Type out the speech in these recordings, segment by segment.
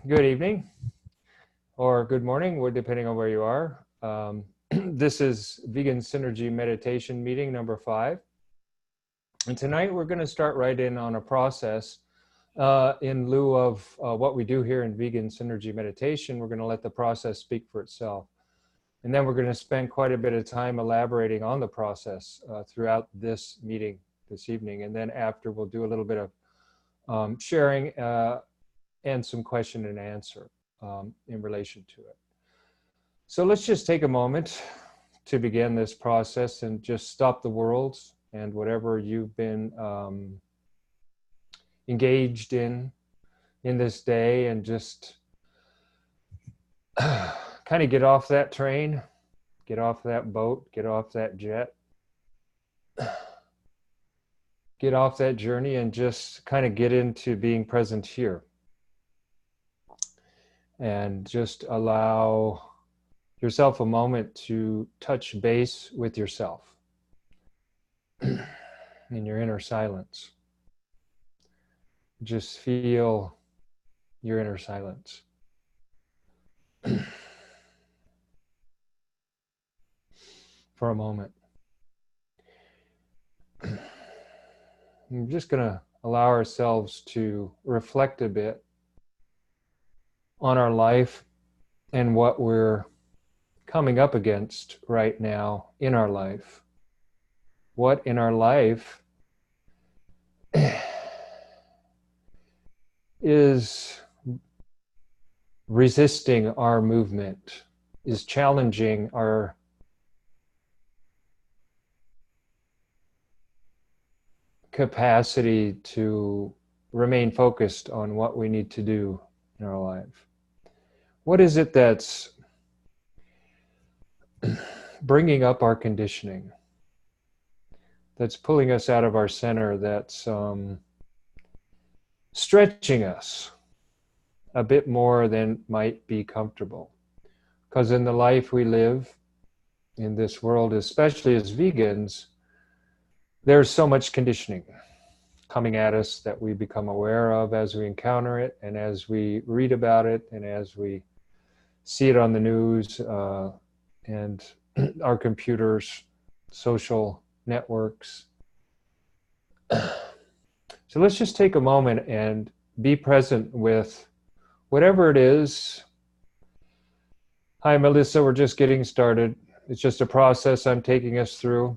Good evening or good morning, depending on where you are. This is Vegan Synergy Meditation meeting number 5. And tonight we're going to start right in on a process in lieu of what we do here in Vegan Synergy Meditation. We're going to let the process speak for itself. And then we're going to spend quite a bit of time elaborating on the process throughout this meeting this evening. And then after, we'll do a little bit of sharing and some question and answer in relation to it. So let's just take a moment to begin this process and just stop the world and whatever you've been engaged in this day, and just kind of get off that train, get off that boat, get off that jet, get off that journey, and just kind of get into being present here. And just allow yourself a moment to touch base with yourself in your inner silence. Just feel your inner silence. For a moment. I'm just going to allow ourselves to reflect a bit on our life and what we're coming up against right now in our life. What in our life is resisting our movement, is challenging our capacity to remain focused on what we need to do in our life. What is it that's bringing up our conditioning, that's pulling us out of our center, that's stretching us a bit more than might be comfortable? Because in the life we live in this world, especially as vegans, there's so much conditioning coming at us that we become aware of as we encounter it, and as we read about it, and as we see it on the news and our computers, social networks. So let's just take a moment and be present with whatever it is. Hi, Melissa, we're just getting started. It's just a process I'm taking us through.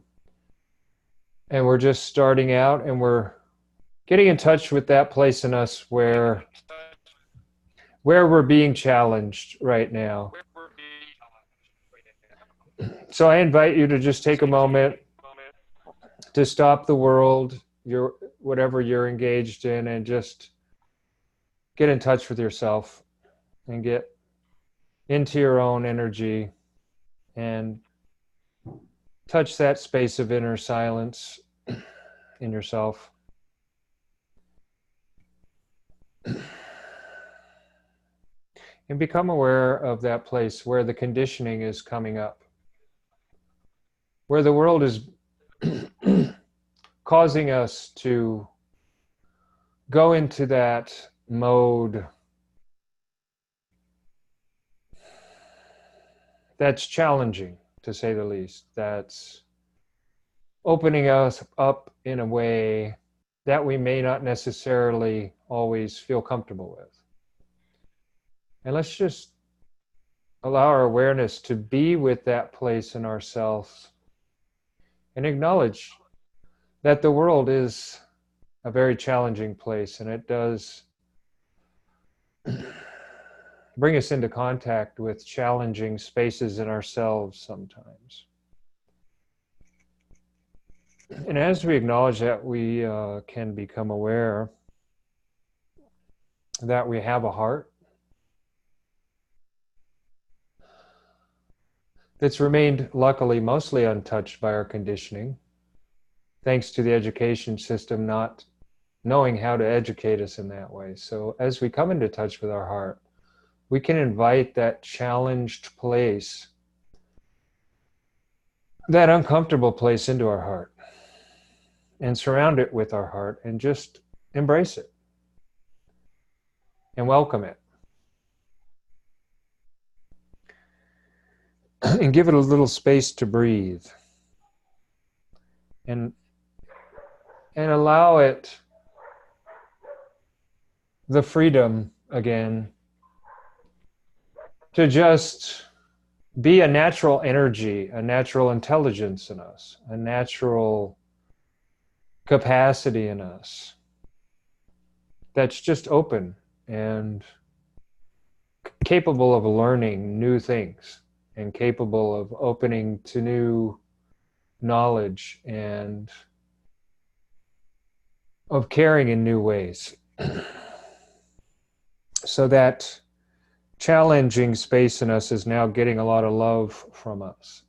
And we're just starting out, and we're getting in touch with that place in us where we're being challenged right now. So I invite you to just take a moment to stop the world, whatever you're engaged in, and just get in touch with yourself and get into your own energy and touch that space of inner silence in yourself. And become aware of that place where the conditioning is coming up, where the world is causing us to go into that mode that's challenging, to say the least, that's opening us up in a way that we may not necessarily always feel comfortable with. And let's just allow our awareness to be with that place in ourselves and acknowledge that the world is a very challenging place, and it does bring us into contact with challenging spaces in ourselves sometimes. And as we acknowledge that, we can become aware that we have a heart that's remained, luckily, mostly untouched by our conditioning, thanks to the education system not knowing how to educate us in that way. So as we come into touch with our heart, we can invite that challenged place, that uncomfortable place, into our heart, and surround it with our heart, and just embrace it and welcome it. and give it a little space to breathe, and allow it the freedom again to just be a natural energy, a natural intelligence in us, a natural capacity in us that's just open and capable of learning new things and capable of opening to new knowledge and of caring in new ways. So that challenging space in us is now getting a lot of love from us.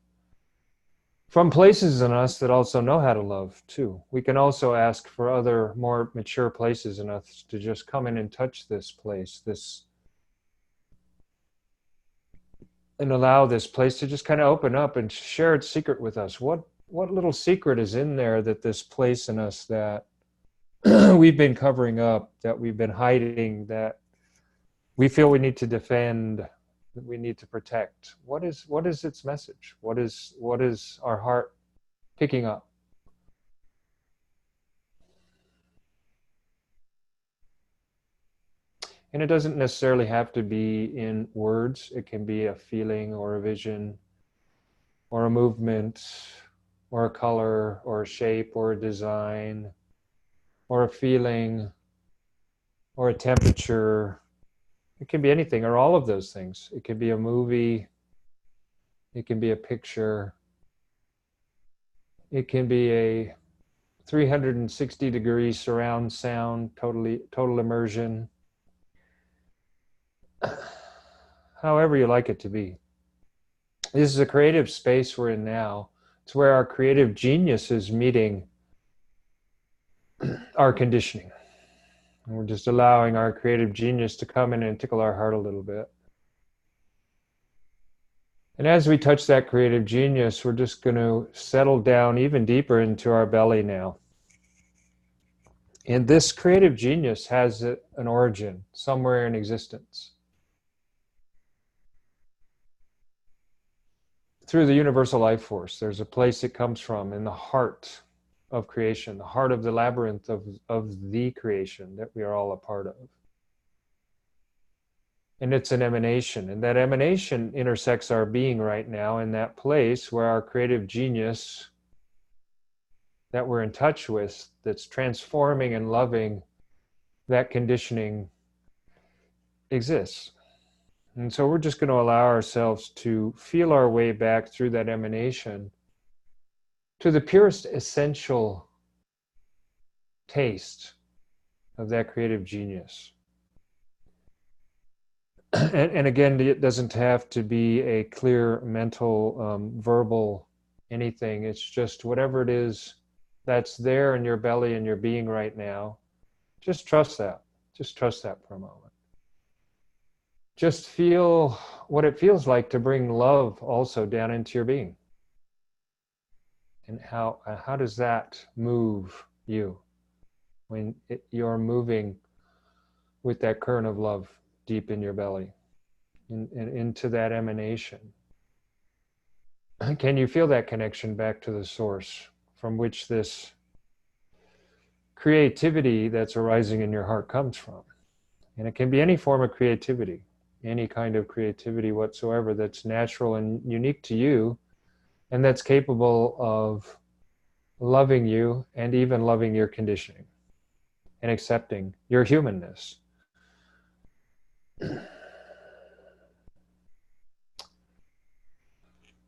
From places in us that also know how to love too. We can also ask for other more mature places in us to just come in and touch this place, and allow this place to just kind of open up and share its secret with us. What little secret is in there that this place in us that we've been covering up, that we've been hiding, that we feel we need to defend, that we need to protect? What is its message? What is our heart picking up? And it doesn't necessarily have to be in words. It can be a feeling or a vision or a movement or a color or a shape or a design or a feeling or a temperature. It can be anything or all of those things. It can be a movie. It can be a picture. It can be a 360-degree surround sound, total immersion. However you like it to be. This is a creative space we're in now. It's where our creative genius is meeting our conditioning. And we're just allowing our creative genius to come in and tickle our heart a little bit. And as we touch that creative genius, we're just going to settle down even deeper into our belly now. And this creative genius has an origin somewhere in existence. Through the universal life force, there's a place it comes from in the heart of creation, the heart of the labyrinth of the creation that we are all a part of. And it's an emanation, and that emanation intersects our being right now in that place where our creative genius that we're in touch with, that's transforming and loving that conditioning, exists. And so we're just going to allow ourselves to feel our way back through that emanation to the purest essential taste of that creative genius. And again, it doesn't have to be a clear mental, verbal anything. It's just whatever it is that's there in your belly and your being right now. Just trust that. Just trust that for a moment. Just feel what it feels like to bring love also down into your being. And how does that move you when you're moving with that current of love deep in your belly and into that emanation? Can you feel that connection back to the source from which this creativity that's arising in your heart comes from? And it can be any form of creativity, any kind of creativity whatsoever that's natural and unique to you, and that's capable of loving you and even loving your conditioning and accepting your humanness.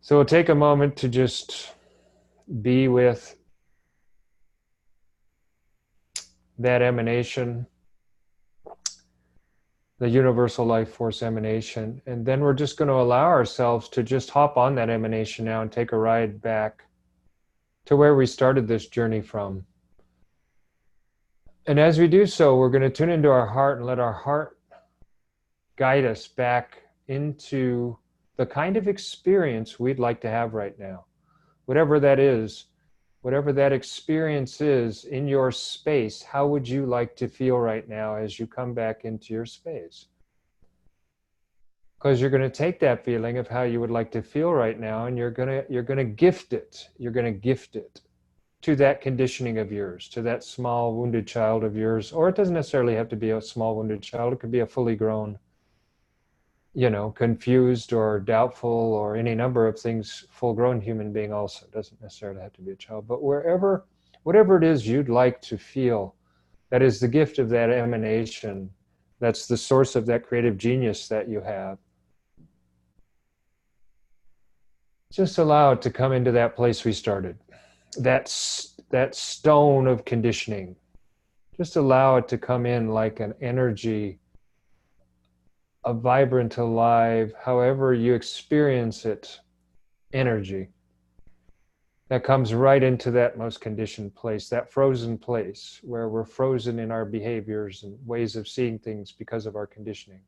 So we'll take a moment to just be with that emanation, the universal life force emanation, and then we're just going to allow ourselves to just hop on that emanation now and take a ride back to where we started this journey from. And as we do so, we're going to tune into our heart and let our heart guide us back into the kind of experience we'd like to have right now. Whatever that is, whatever that experience is in your space, how would you like to feel right now as you come back into your space? because you're going to take that feeling of how you would like to feel right now, and you're going to gift it. You're going to gift it to that conditioning of yours, to that small wounded child of yours. Or it doesn't necessarily have to be a small wounded child. It could be a fully grown, confused or doubtful or any number of things, full grown human being also. It doesn't necessarily have to be a child. But whatever it is you'd like to feel, that is the gift of that emanation. That's the source of that creative genius that you have. Just allow it to come into that place we started. That stone of conditioning. Just allow it to come in like an energy, a vibrant, alive, however you experience it, energy that comes right into that most conditioned place, that frozen place where we're frozen in our behaviors and ways of seeing things because of our conditioning.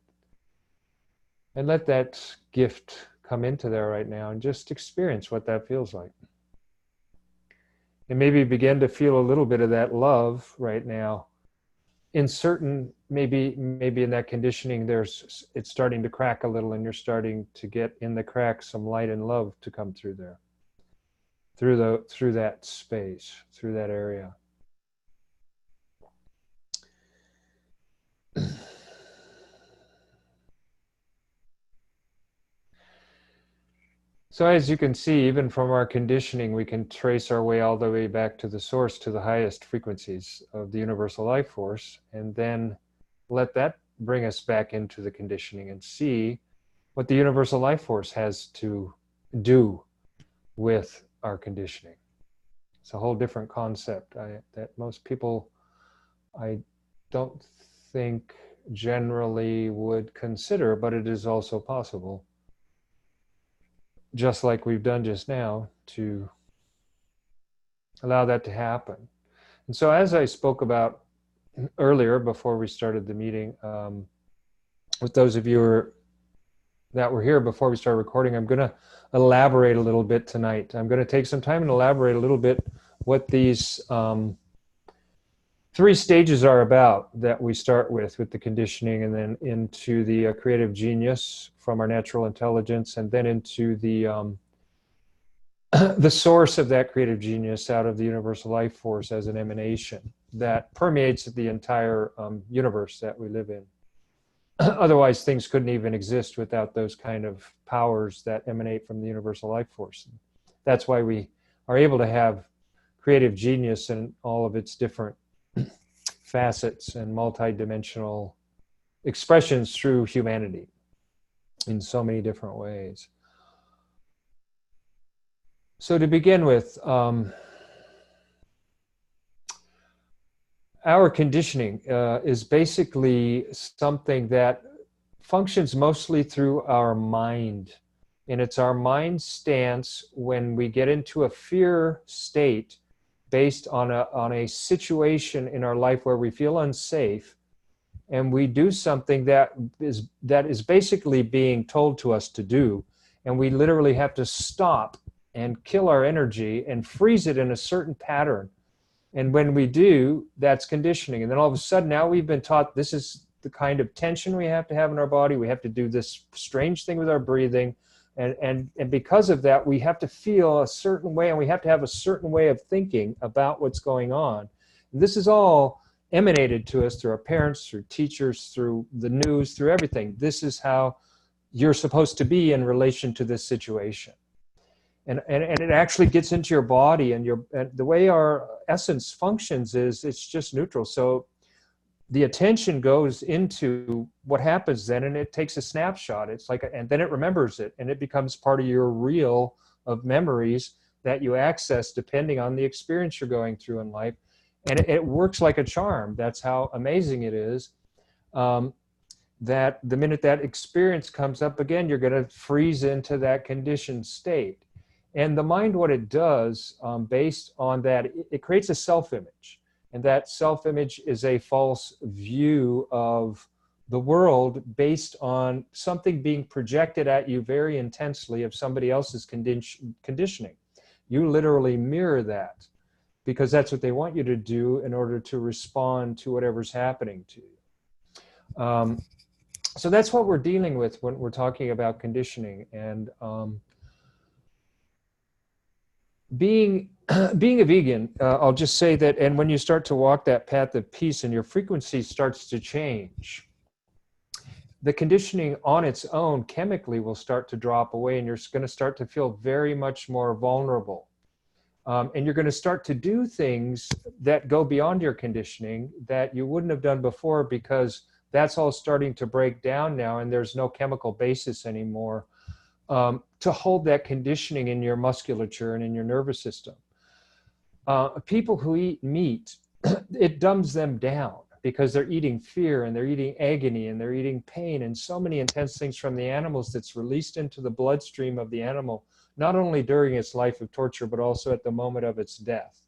And let that gift come into there right now and just experience what that feels like. And maybe begin to feel a little bit of that love right now. In certain, maybe in that conditioning, it's starting to crack a little, and you're starting to get in the crack some light and love to come through there, through that space, through that area. So as you can see, even from our conditioning, we can trace our way all the way back to the source, to the highest frequencies of the universal life force, and then let that bring us back into the conditioning and see what the universal life force has to do with our conditioning. It's a whole different concept that most people, I don't think, generally would consider, but it is also possible, just like we've done just now, to allow that to happen. And so as I spoke about earlier before we started the meeting, with those of you that were here before we started recording, I'm going to elaborate a little bit tonight. I'm going to take some time and elaborate a little bit what these 3 stages are about that we start with the conditioning, and then into the creative genius from our natural intelligence, and then into the the source of that creative genius out of the universal life force as an emanation that permeates the entire universe that we live in. Otherwise, things couldn't even exist without those kind of powers that emanate from the universal life force. That's why we are able to have creative genius in all of its different facets and multidimensional expressions through humanity in so many different ways. So to begin with, our conditioning is basically something that functions mostly through our mind. And it's our mind stance when we get into a fear state based on a situation in our life where we feel unsafe, and we do something that is basically being told to us to do, and we literally have to stop and kill our energy and freeze it in a certain pattern. And when we do, that's conditioning. And then all of a sudden, now we've been taught this is the kind of tension we have to have in our body. We have to do this strange thing with our breathing. And because of that, we have to feel a certain way, and we have to have a certain way of thinking about what's going on. And this is all emanated to us through our parents, through teachers, through the news, through everything. This is how you're supposed to be in relation to this situation. And it actually gets into your body, and the way our essence functions is it's just neutral. So the attention goes into what happens then, and it takes a snapshot. It's like, and then it remembers it, and it becomes part of your reel of memories that you access depending on the experience you're going through in life. And it works like a charm. That's how amazing it is. That the minute that experience comes up again, you're going to freeze into that conditioned state. And the mind, what it does based on that, it creates a self-image. And that self-image is a false view of the world based on something being projected at you very intensely of somebody else's conditioning. You literally mirror that because that's what they want you to do in order to respond to whatever's happening to you. So that's what we're dealing with when we're talking about conditioning. And being being a vegan, I'll just say that, and when you start to walk that path of peace and your frequency starts to change, the conditioning on its own chemically will start to drop away, and you're going to start to feel very much more vulnerable. And you're going to start to do things that go beyond your conditioning that you wouldn't have done before, because that's all starting to break down now, and there's no chemical basis anymore to hold that conditioning in your musculature and in your nervous system. People who eat meat, it dumbs them down because they're eating fear and they're eating agony and they're eating pain and so many intense things from the animals that's released into the bloodstream of the animal, not only during its life of torture, but also at the moment of its death,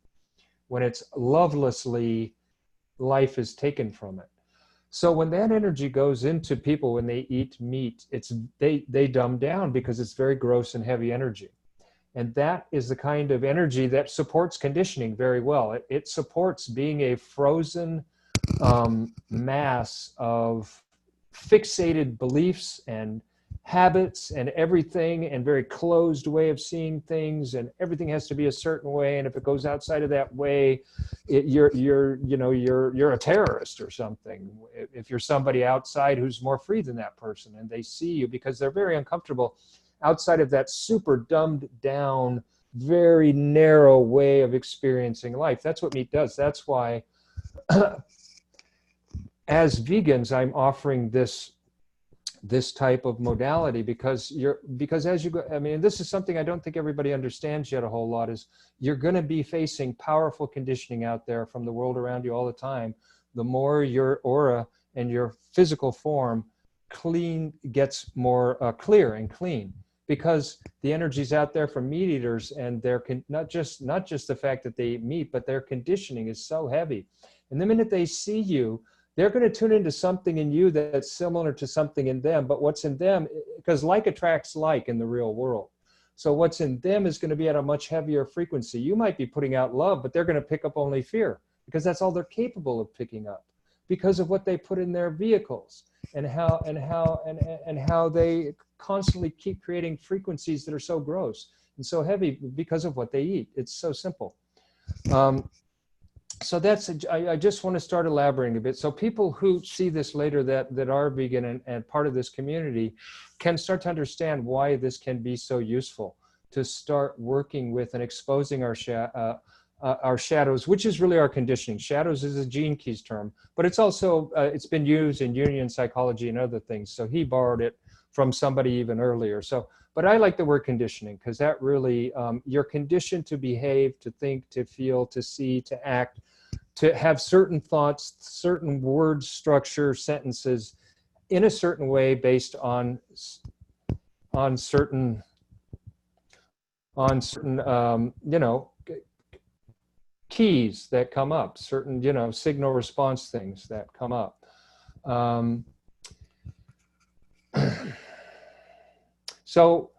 when it's lovelessly, life is taken from it. So when that energy goes into people when they eat meat, they dumb down because it's very gross and heavy energy. And that is the kind of energy that supports conditioning very well. It supports being a frozen mass of fixated beliefs and habits and everything, and very closed way of seeing things, and everything has to be a certain way, and if it goes outside of that way, you're a terrorist or something. If you're somebody outside who's more free than that person, and they see you, because they're very uncomfortable outside of that super dumbed down, very narrow way of experiencing life. That's what meat does. That's why as vegans, I'm offering this type of modality, because as you go, I mean, this is something I don't think everybody understands yet a whole lot, is you're going to be facing powerful conditioning out there from the world around you all the time. The more your aura and your physical form gets more clear and clean, because the energy's out there from meat eaters, and they're not just the fact that they eat meat, but their conditioning is so heavy. And the minute they see you, they're going to tune into something in you that's similar to something in them. But what's in them, because like attracts like in the real world. So what's in them is going to be at a much heavier frequency. You might be putting out love, but they're going to pick up only fear, because that's all they're capable of picking up, because of what they put in their vehicles, and how they constantly keep creating frequencies that are so gross and so heavy because of what they eat. It's so simple. So I just want to start elaborating a bit, so people who see this later that are vegan and part of this community can start to understand why this can be so useful, to start working with and exposing our shadows, which is really our conditioning. Shadows is a Gene Keys term, but it's also it's been used in Jungian psychology and other things. So he borrowed it from somebody even earlier. So, but I like the word conditioning, because that really, you're conditioned to behave, to think, to feel, to see, to act, to have certain thoughts, certain word structure, sentences in a certain way based on certain keys that come up, certain signal response things that come up. So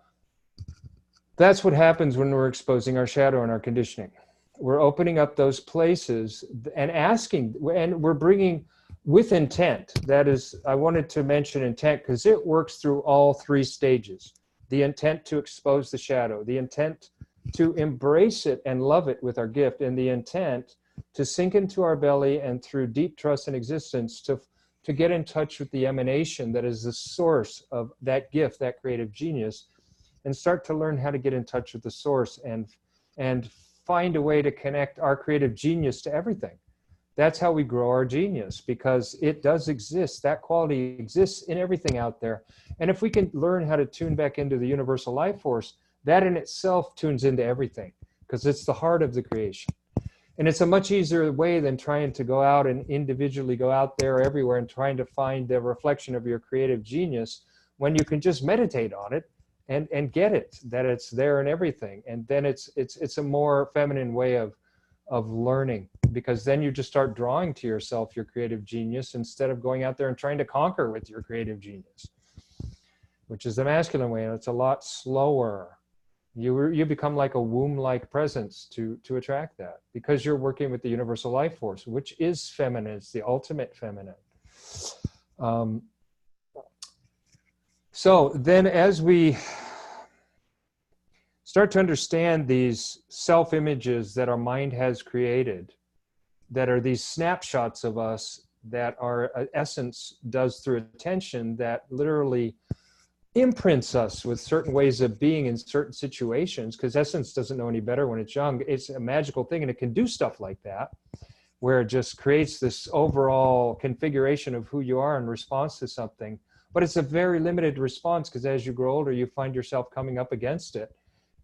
that's what happens when we're exposing our shadow and our conditioning. We're opening up those places and asking, and we're bringing with intent. That is, I wanted to mention intent because it works through all three stages. The intent to expose the shadow, the intent to embrace it and love it with our gift, and the intent to sink into our belly and through deep trust and existence to get in touch with the emanation that is the source of that gift, that creative genius, and start to learn how to get in touch with the source and find a way to connect our creative genius to everything. That's how we grow our genius, because it does exist. That quality exists in everything out there. And if we can learn how to tune back into the universal life force, that in itself tunes into everything, because it's the heart of the creation. And it's a much easier way than trying to go out and individually go out there everywhere and trying to find the reflection of your creative genius, when you can just meditate on it and get it, that it's there in everything. And then it's a more feminine way of learning, because then you just start drawing to yourself your creative genius instead of going out there and trying to conquer with your creative genius, which is the masculine way, and it's a lot slower. You become like a womb-like presence to attract that, because you're working with the universal life force, which is feminine. It's the ultimate feminine. So then as we start to understand these self-images that our mind has created, that are these snapshots of us that our essence does through attention, that literally imprints us with certain ways of being in certain situations, because essence doesn't know any better when it's young. It's a magical thing, and it can do stuff like that, where it just creates this overall configuration of who you are in response to something. But it's a very limited response, because as you grow older, you find yourself coming up against it,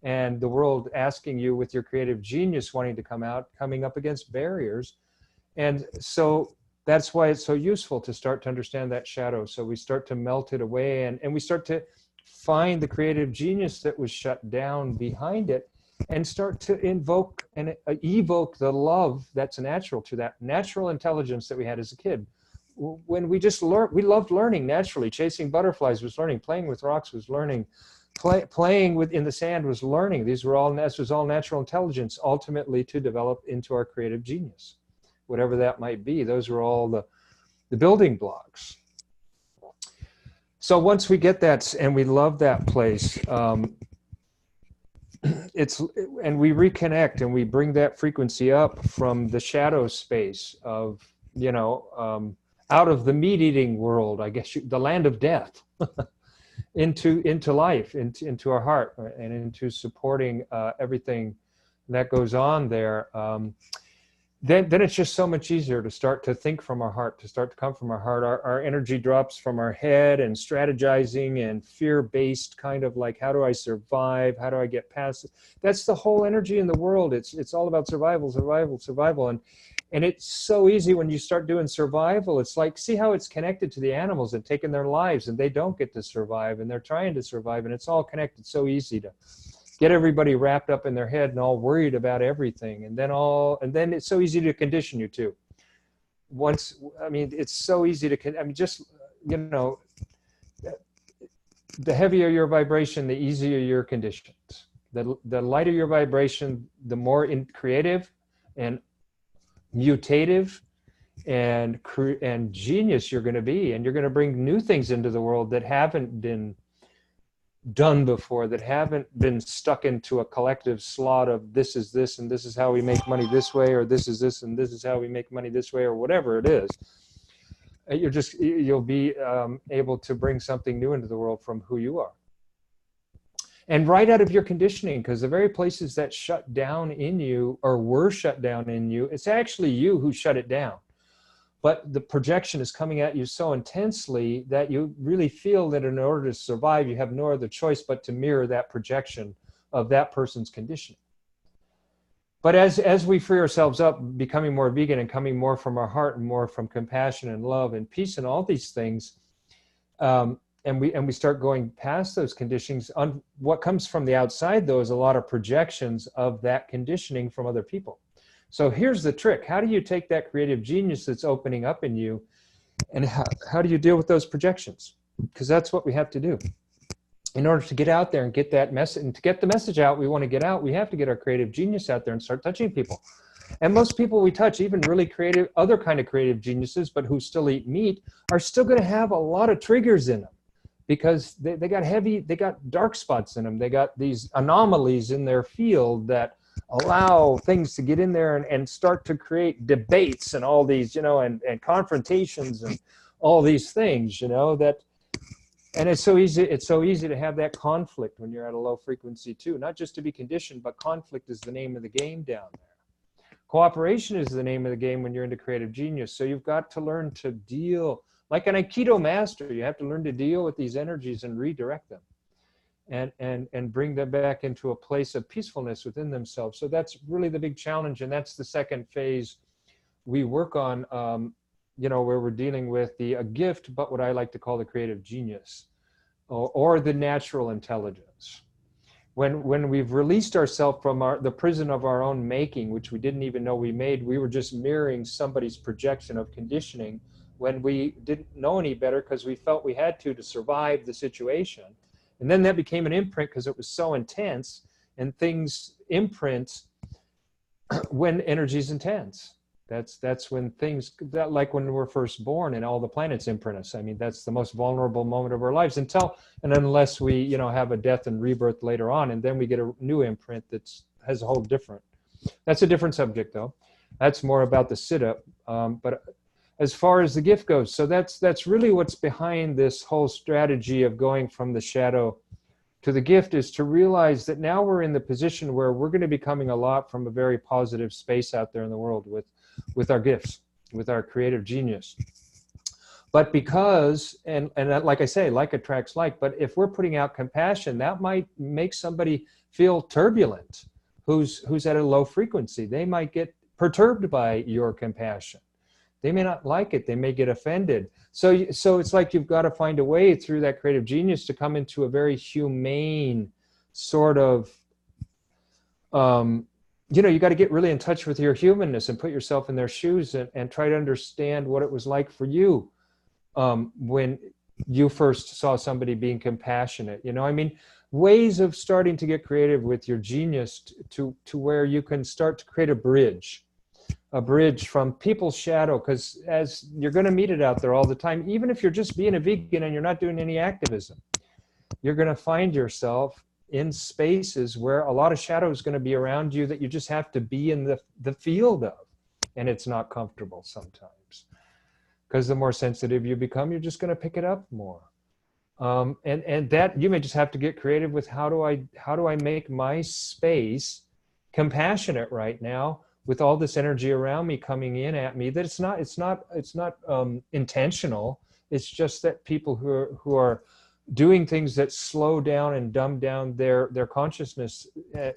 and the world asking you with your creative genius wanting to come out, coming up against barriers. And so that's why it's so useful to start to understand that shadow. So we start to melt it away, and we start to find the creative genius that was shut down behind it, and start to invoke and evoke the love that's natural to that natural intelligence that we had as a kid. When we just learned, we loved learning naturally. Chasing butterflies was learning. Playing with rocks was learning. Playing with in the sand was learning. This was all natural intelligence, ultimately to develop into our creative genius, whatever that might be. Those were all the building blocks. So once we get that and we love that place, and we reconnect and we bring that frequency up from the shadow space of, out of the meat-eating world, I guess, the land of death, into life, into our heart, and into supporting everything that goes on there. Then it's just so much easier to start to think from our heart, to start to come from our heart. Our energy drops from our head and strategizing and fear-based, kind of like, how do I survive? How do I get past it? That's the whole energy in the world. It's all about survival, survival, survival. And it's so easy when you start doing survival. It's like, see how it's connected to the animals and taking their lives, and they don't get to survive, and they're trying to survive, and it's all connected. So easy to get everybody wrapped up in their head and all worried about everything, and then it's so easy to condition you too. It's so easy to the heavier your vibration, the easier your conditions. The lighter your vibration, the more creative and mutative and genius you're going to be, and you're going to bring new things into the world that haven't been done before, that haven't been stuck into a collective slot of this is this and this is how we make money this way, or this is this and this is how we make money this way, or whatever it is. You'll be able to bring something new into the world from who you are, and right out of your conditioning, because the very places that shut down in you, or were shut down in you, it's actually you who shut it down. But the projection is coming at you so intensely that you really feel that in order to survive, you have no other choice but to mirror that projection of that person's conditioning. But as we free ourselves up, becoming more vegan and coming more from our heart and more from compassion and love and peace and all these things, and we start going past those conditionings, what comes from the outside, though, is a lot of projections of that conditioning from other people. So here's the trick. How do you take that creative genius that's opening up in you, and how do you deal with those projections? Because that's what we have to do. In order to get out there and get that message, and to get the message out we want to get out, we have to get our creative genius out there and start touching people. And most people we touch, even really creative, other kind of creative geniuses, but who still eat meat, are still going to have a lot of triggers in them, because they got dark spots in them. They got these anomalies in their field that allow things to get in there and start to create debates and all these, and confrontations and all these things, and it's so easy to have that conflict when you're at a low frequency too, not just to be conditioned, but conflict is the name of the game down there. Cooperation is the name of the game when you're into creative genius. So you've got to learn to deal, like an Aikido master, you have to learn to deal with these energies and redirect them. And bring them back into a place of peacefulness within themselves. So that's really the big challenge, and that's the second phase we work on, where we're dealing with a gift, but what I like to call the creative genius, or the natural intelligence. When we've released ourselves from the prison of our own making, which we didn't even know we made, we were just mirroring somebody's projection of conditioning when we didn't know any better, because we felt we had to survive the situation. And then that became an imprint because it was so intense, and things imprint when energy is intense. That's when things that, like when we're first born and all the planets imprint us. I mean, that's the most vulnerable moment of our lives until and unless we, you know, have a death and rebirth later on, and then we get a new imprint that's has a whole different. That's a different subject, though. That's more about the sit-up. But as far as the gift goes, so that's really what's behind this whole strategy of going from the shadow to the gift, is to realize that now we're in the position where we're going to be coming a lot from a very positive space out there in the world with our gifts, with our creative genius. But because, and like I say, like attracts like, but if we're putting out compassion, that might make somebody feel turbulent who's at a low frequency. They might get perturbed by your compassion. They may not like it. They may get offended. So it's like you've got to find a way through that creative genius to come into a very humane sort of, you know, you got to get really in touch with your humanness and put yourself in their shoes and try to understand what it was like for you when you first saw somebody being compassionate. You know, I mean, ways of starting to get creative with your genius to where you can start to create a bridge from people's shadow, because as you're going to meet it out there all the time, even if you're just being a vegan and you're not doing any activism, you're going to find yourself in spaces where a lot of shadow is going to be around you that you just have to be in the field of, and it's not comfortable sometimes, because the more sensitive you become, you're just going to pick it up more. And that you may just have to get creative with how do I make my space compassionate right now, with all this energy around me coming in at me, that it's not intentional. It's just that people who are doing things that slow down and dumb down their consciousness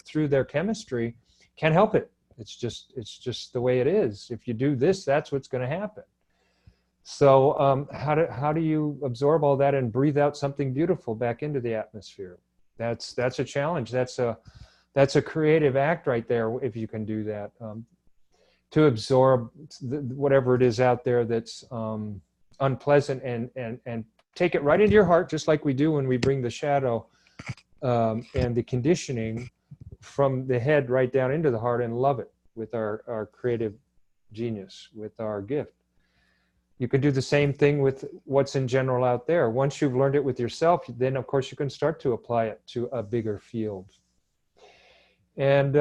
through their chemistry can't help it. It's just the way it is. If you do this, that's what's going to happen. So how do you absorb all that and breathe out something beautiful back into the atmosphere? That's a challenge. That's a creative act right there, if you can do that, to absorb whatever it is out there that's unpleasant and take it right into your heart, just like we do when we bring the shadow and the conditioning from the head right down into the heart, and love it with our creative genius, with our gift. You can do the same thing with what's in general out there. Once you've learned it with yourself, then of course you can start to apply it to a bigger field. And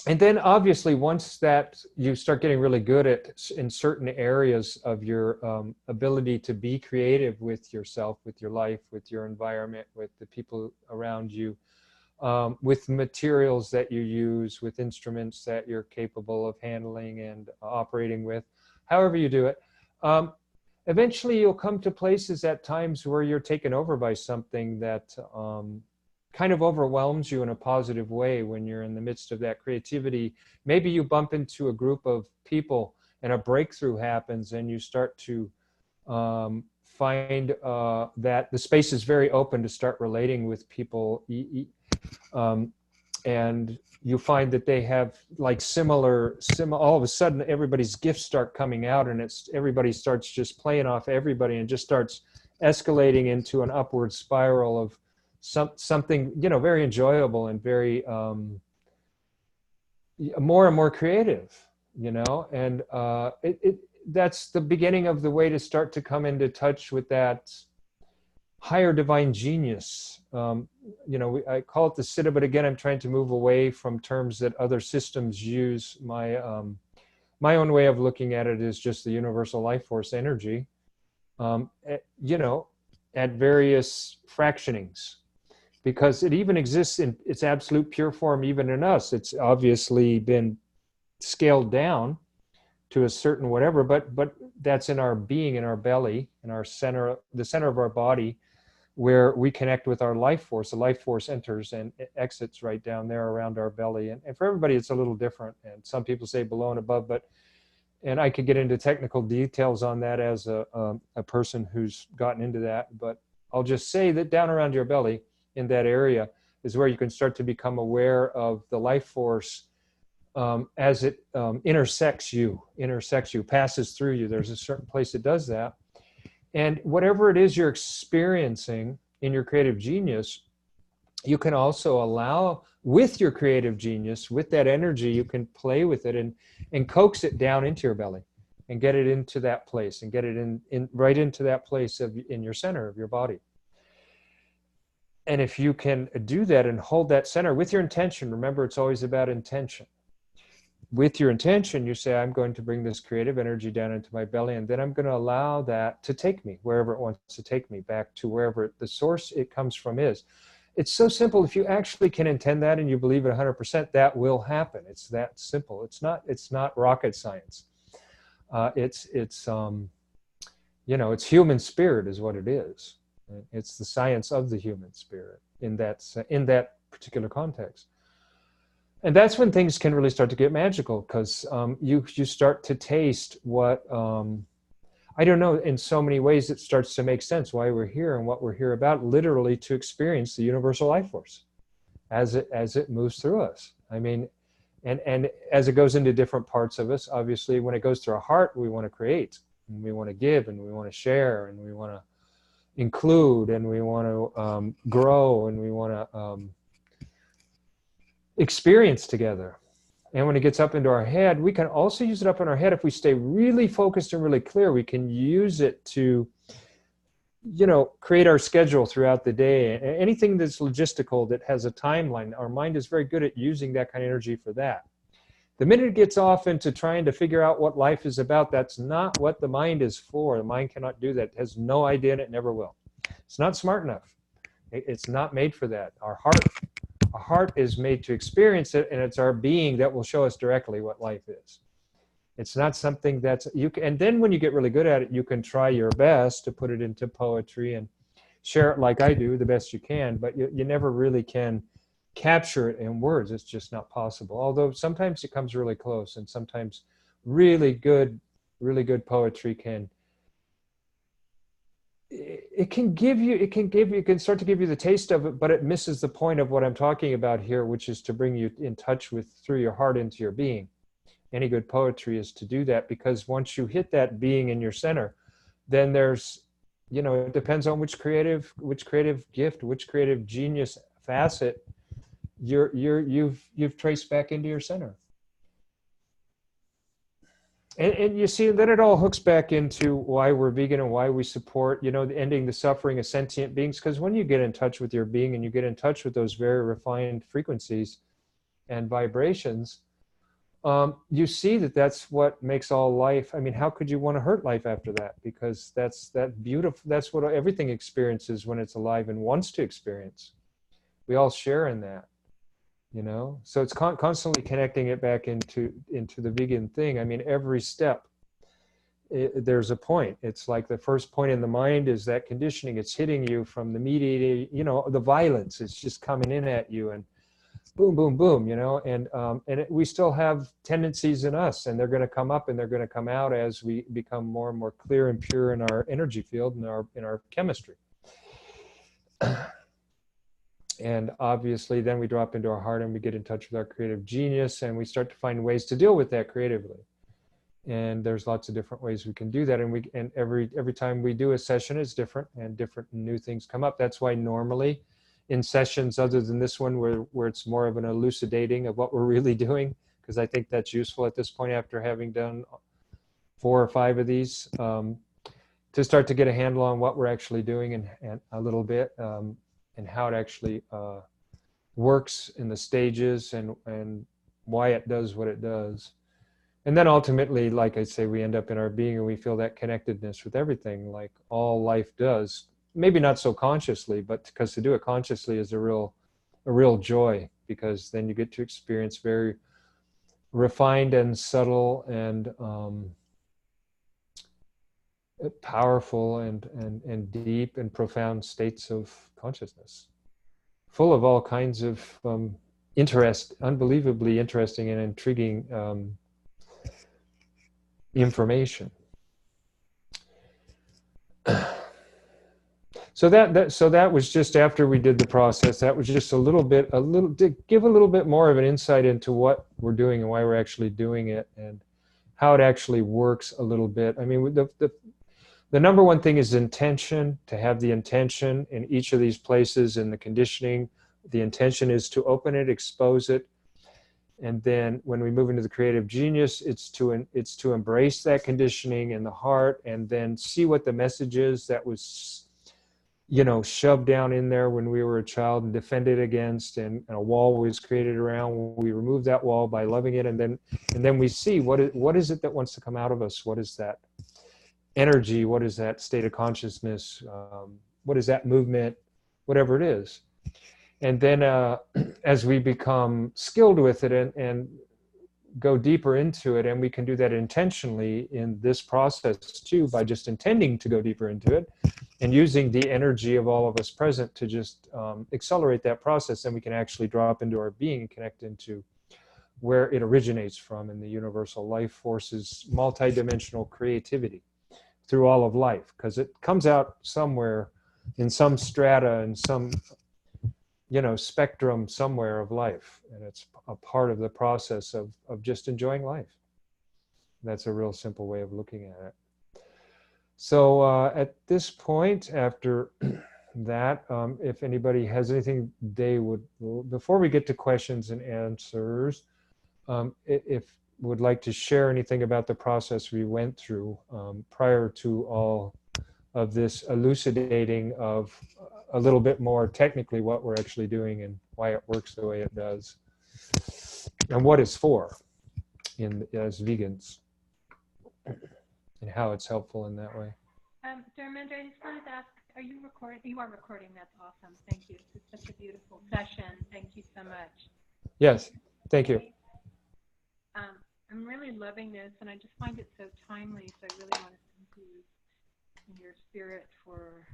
then obviously once that you start getting really good at in certain areas of your ability to be creative with yourself, with your life, with your environment, with the people around you, with materials that you use, with instruments that you're capable of handling and operating with, however you do it, eventually you'll come to places at times where you're taken over by something that kind of overwhelms you in a positive way when you're in the midst of that creativity. Maybe you bump into a group of people and a breakthrough happens, and you start to find that the space is very open to start relating with people, and you find that they have like similar, all of a sudden everybody's gifts start coming out, and everybody starts just playing off everybody and just starts escalating into an upward spiral of something, you know, very enjoyable and very more and more creative, you know. And that's the beginning of the way to start to come into touch with that higher divine genius. You know, I call it the siddha, but again, I'm trying to move away from terms that other systems use. My own way of looking at it is just the universal life force energy, you know, at various fractionings, because it even exists in its absolute pure form, even in us. It's obviously been scaled down to a certain whatever, but that's in our being, in our belly, in our center, the center of our body, where we connect with our life force. The life force enters and exits right down there around our belly. And for everybody, it's a little different. And some people say below and above, and I could get into technical details on that as a person who's gotten into that. But I'll just say that down around your belly, in that area, is where you can start to become aware of the life force as it intersects you, passes through you. There's a certain place it does that. And whatever it is you're experiencing in your creative genius, you can also allow, with your creative genius, with that energy, you can play with it and coax it down into your belly and get it into that place and get it in right into that place in your center of your body. And if you can do that and hold that center with your intention, remember, it's always about intention. With your intention, you say, I'm going to bring this creative energy down into my belly, and then I'm going to allow that to take me wherever it wants to take me, back to wherever the source it comes from is. It's so simple. If you actually can intend that and you believe it 100%, that will happen. It's that simple. It's not rocket science. It's human spirit is what it is. It's the science of the human spirit in that particular context. And that's when things can really start to get magical, because you start to taste what, I don't know, in so many ways it starts to make sense why we're here and what we're here about, literally to experience the universal life force as it moves through us. I mean, and as it goes into different parts of us, obviously when it goes through our heart, we want to create, and we want to give, and we want to share, and we want to include, and we want to grow, and we want to experience together. And when it gets up into our head, we can also use it up in our head. If we stay really focused and really clear, we can use it to, create our schedule throughout the day. Anything that's logistical, that has a timeline, our mind is very good at using that kind of energy for that. The minute it gets off into trying to figure out what life is about, that's not what the mind is for. The mind cannot do that. It has no idea, and it never will. It's not smart enough. It's not made for that. Our heart is made to experience it, and it's our being that will show us directly what life is. It's not something that's and then when you get really good at it, you can try your best to put it into poetry and share it like I do the best you can, but you never really can capture it in words. It's just not possible. Although sometimes it comes really close, and sometimes really good poetry can start to give you the taste of it, but it misses the point of what I'm talking about here, which is to bring you in touch with, through your heart, into your being. Any good poetry is to do that, because once you hit that being in your center, then there's, it depends on which creative gift, which creative genius facet you've traced back into your center. And you see, then it all hooks back into why we're vegan and why we support, ending the suffering of sentient beings. Because when you get in touch with your being and you get in touch with those very refined frequencies and vibrations, you see that that's what makes all life. I mean, how could you want to hurt life after that? Because that's beautiful. That's what everything experiences when it's alive and wants to experience. We all share in that. So it's constantly connecting it back into the vegan thing. I mean, every step, there's a point. It's like the first point in the mind is that conditioning. It's hitting you from the mediated, the violence. It's just coming in at you, and boom, boom, boom, we still have tendencies in us, and they're going to come up and they're going to come out as we become more and more clear and pure in our energy field and in our chemistry. And obviously then we drop into our heart and we get in touch with our creative genius, and we start to find ways to deal with that creatively. And there's lots of different ways we can do that. And every time we do a session is different, and different new things come up. That's why normally in sessions other than this one, where it's more of an elucidating of what we're really doing, because I think that's useful at this point after having done 4 or 5 of these, to start to get a handle on what we're actually doing and a little bit, and how it actually works in the stages, and why it does what it does. And then ultimately, like I say, we end up in our being, and we feel that connectedness with everything, like all life does. Maybe not so consciously, but because to do it consciously is a real joy, because then you get to experience very refined and subtle and powerful and deep and profound states of consciousness, full of all kinds of unbelievably interesting and intriguing information. So that was just after we did the process. That was just to give a little bit more of an insight into what we're doing and why we're actually doing it, and how it actually works a little bit. I mean, the number one thing is intention, to have the intention in each of these places, in the conditioning, the intention is to open it, expose it, and then when we move into the creative genius, it's to embrace that conditioning in the heart, and then see what the message is that was, you know, shoved down in there when we were a child and defended against, and a wall was created around. We remove that wall by loving it, and then we see what is it that wants to come out of us. What is that energy? What is that state of consciousness? What is that movement? Whatever it is. And then as we become skilled with it and go deeper into it, and we can do that intentionally in this process too, by just intending to go deeper into it and using the energy of all of us present to just accelerate that process, then we can actually drop into our being and connect into where it originates from in the universal life forces, multidimensional creativity through all of life, because it comes out somewhere in some strata and some, you know, spectrum somewhere of life, and it's a part of the process of just enjoying life. That's a real simple way of looking at it. So at this point, after that, if anybody has anything they would, before we get to questions and answers, if would like to share anything about the process we went through prior to all of this elucidating of a little bit more technically what we're actually doing and why it works the way it does, and what it's for as vegans, and how it's helpful in that way. Dharmendra, I just wanted to ask, are you recording? You are recording. That's awesome. Thank you. This is such a beautiful session. Thank you so much. Yes, thank you. I'm really loving this, and I just find it so timely. So I really want to thank you in your spirit for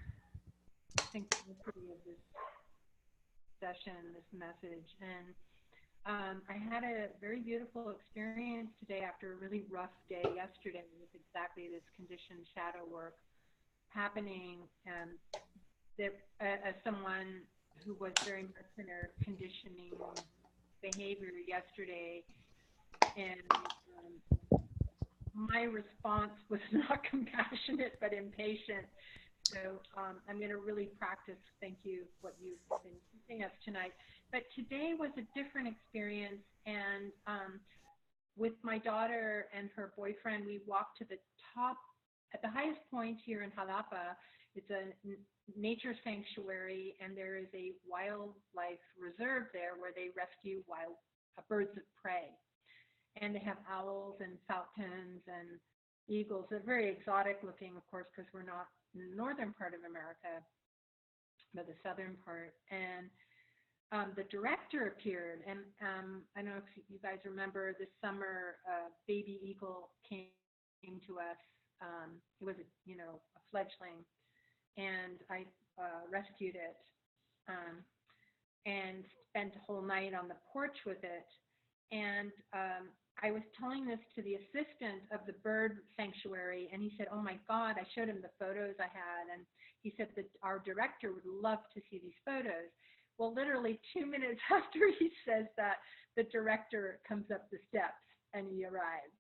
the synchronicity of this session, this message. And I had a very beautiful experience today after a really rough day yesterday with exactly this conditioned shadow work happening. As someone who was very much in a conditioning behavior yesterday, and my response was not compassionate but impatient. So I'm going to really practice, thank you, what you've been teaching us tonight. But today was a different experience, and with my daughter and her boyfriend, we walked to the top, at the highest point here in Jalapa. It's a nature sanctuary, and there is a wildlife reserve there where they rescue wild birds of prey. And they have owls and falcons and eagles. They're very exotic looking, of course, because we're not in the northern part of America, but the southern part. And the director appeared, and I don't know if you guys remember this summer, baby eagle came to us. It was a fledgling, and I rescued it and spent a whole night on the porch with it. And I was telling this to the assistant of the bird sanctuary, and he said, oh my God, I showed him the photos I had, and he said that our director would love to see these photos. Well, literally 2 minutes after he says that, the director comes up the steps and he arrives.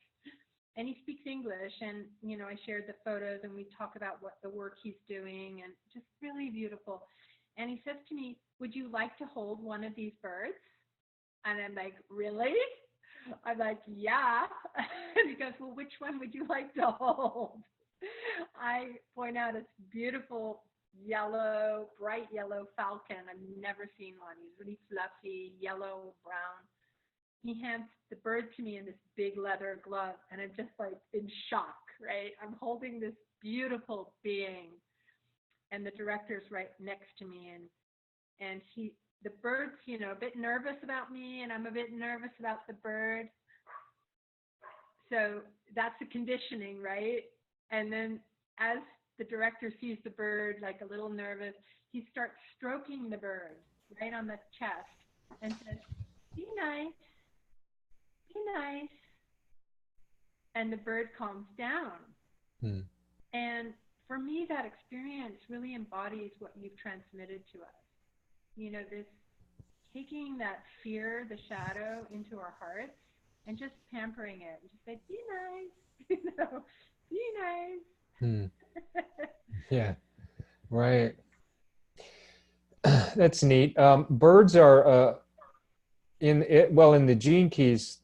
And he speaks English, and I shared the photos, and we talk about what the work he's doing, and just really beautiful. And he says to me, would you like to hold one of these birds? And I'm like, really? I'm like, yeah. And he goes, well, which one would you like to hold? I point out it's beautiful yellow, bright yellow falcon. I've never seen one. He's really fluffy, yellow, brown. He hands the bird to me in this big leather glove, and I'm just like in shock, right? I'm holding this beautiful being, and the director's right next to me, and the bird's, a bit nervous about me, and I'm a bit nervous about the bird. So that's the conditioning, right? And then as the director sees the bird, like a little nervous, he starts stroking the bird right on the chest and says, be nice, be nice. And the bird calms down. And for me, that experience really embodies what you've transmitted to us. This taking that fear, the shadow, into our hearts and just pampering it. And just say, be nice, be nice. Yeah, right. That's neat. Birds are in the Gene Keys.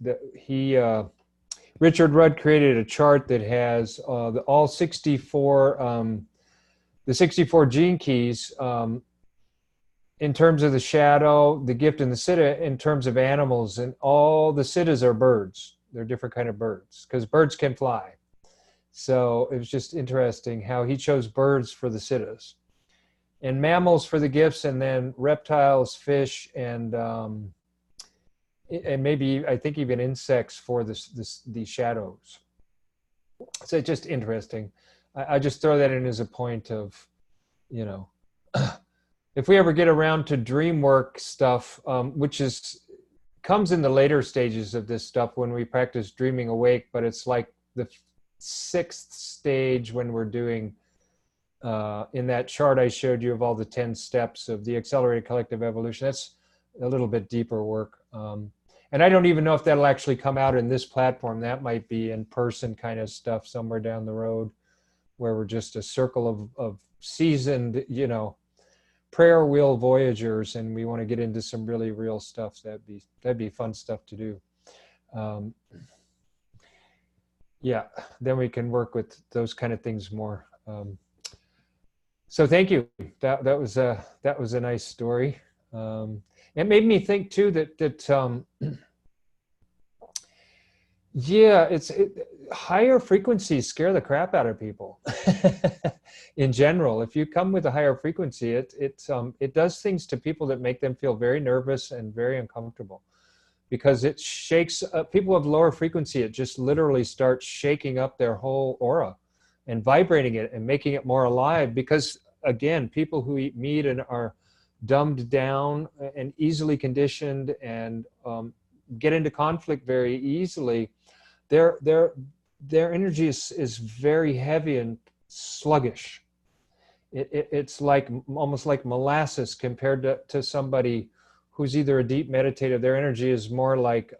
Richard Rudd created a chart that has all 64 the 64 Gene Keys in terms of the shadow, the gift, and the siddha in terms of animals, and all the siddhas are birds. They're different kind of birds because birds can fly. So it was just interesting how he chose birds for the siddhas, and mammals for the gifts, and then reptiles, fish, and maybe I think even insects for the shadows. So it's just interesting. I just throw that in as a point of, you know, if we ever get around to dream work stuff, which comes in the later stages of this stuff when we practice dreaming awake, but it's like the sixth stage when we're doing in that chart I showed you of all the 10 steps of the accelerated collective evolution. That's a little bit deeper work. And I don't even know if that'll actually come out in this platform. That might be in person kind of stuff somewhere down the road where we're just a circle of seasoned, prayer wheel voyagers, and we want to get into some really real stuff. That'd be fun stuff to do. Yeah, then we can work with those kind of things more. So thank you. That was a nice story. It made me think too that yeah, higher frequencies scare the crap out of people in general. If you come with a higher frequency, it does things to people that make them feel very nervous and very uncomfortable, because it shakes people of lower frequency. It just literally starts shaking up their whole aura and vibrating it and making it more alive. Because again, people who eat meat and are dumbed down and easily conditioned and get into conflict very easily, their energy is very heavy and sluggish. It's like almost like molasses compared to somebody who's either a deep meditative. Their energy is more like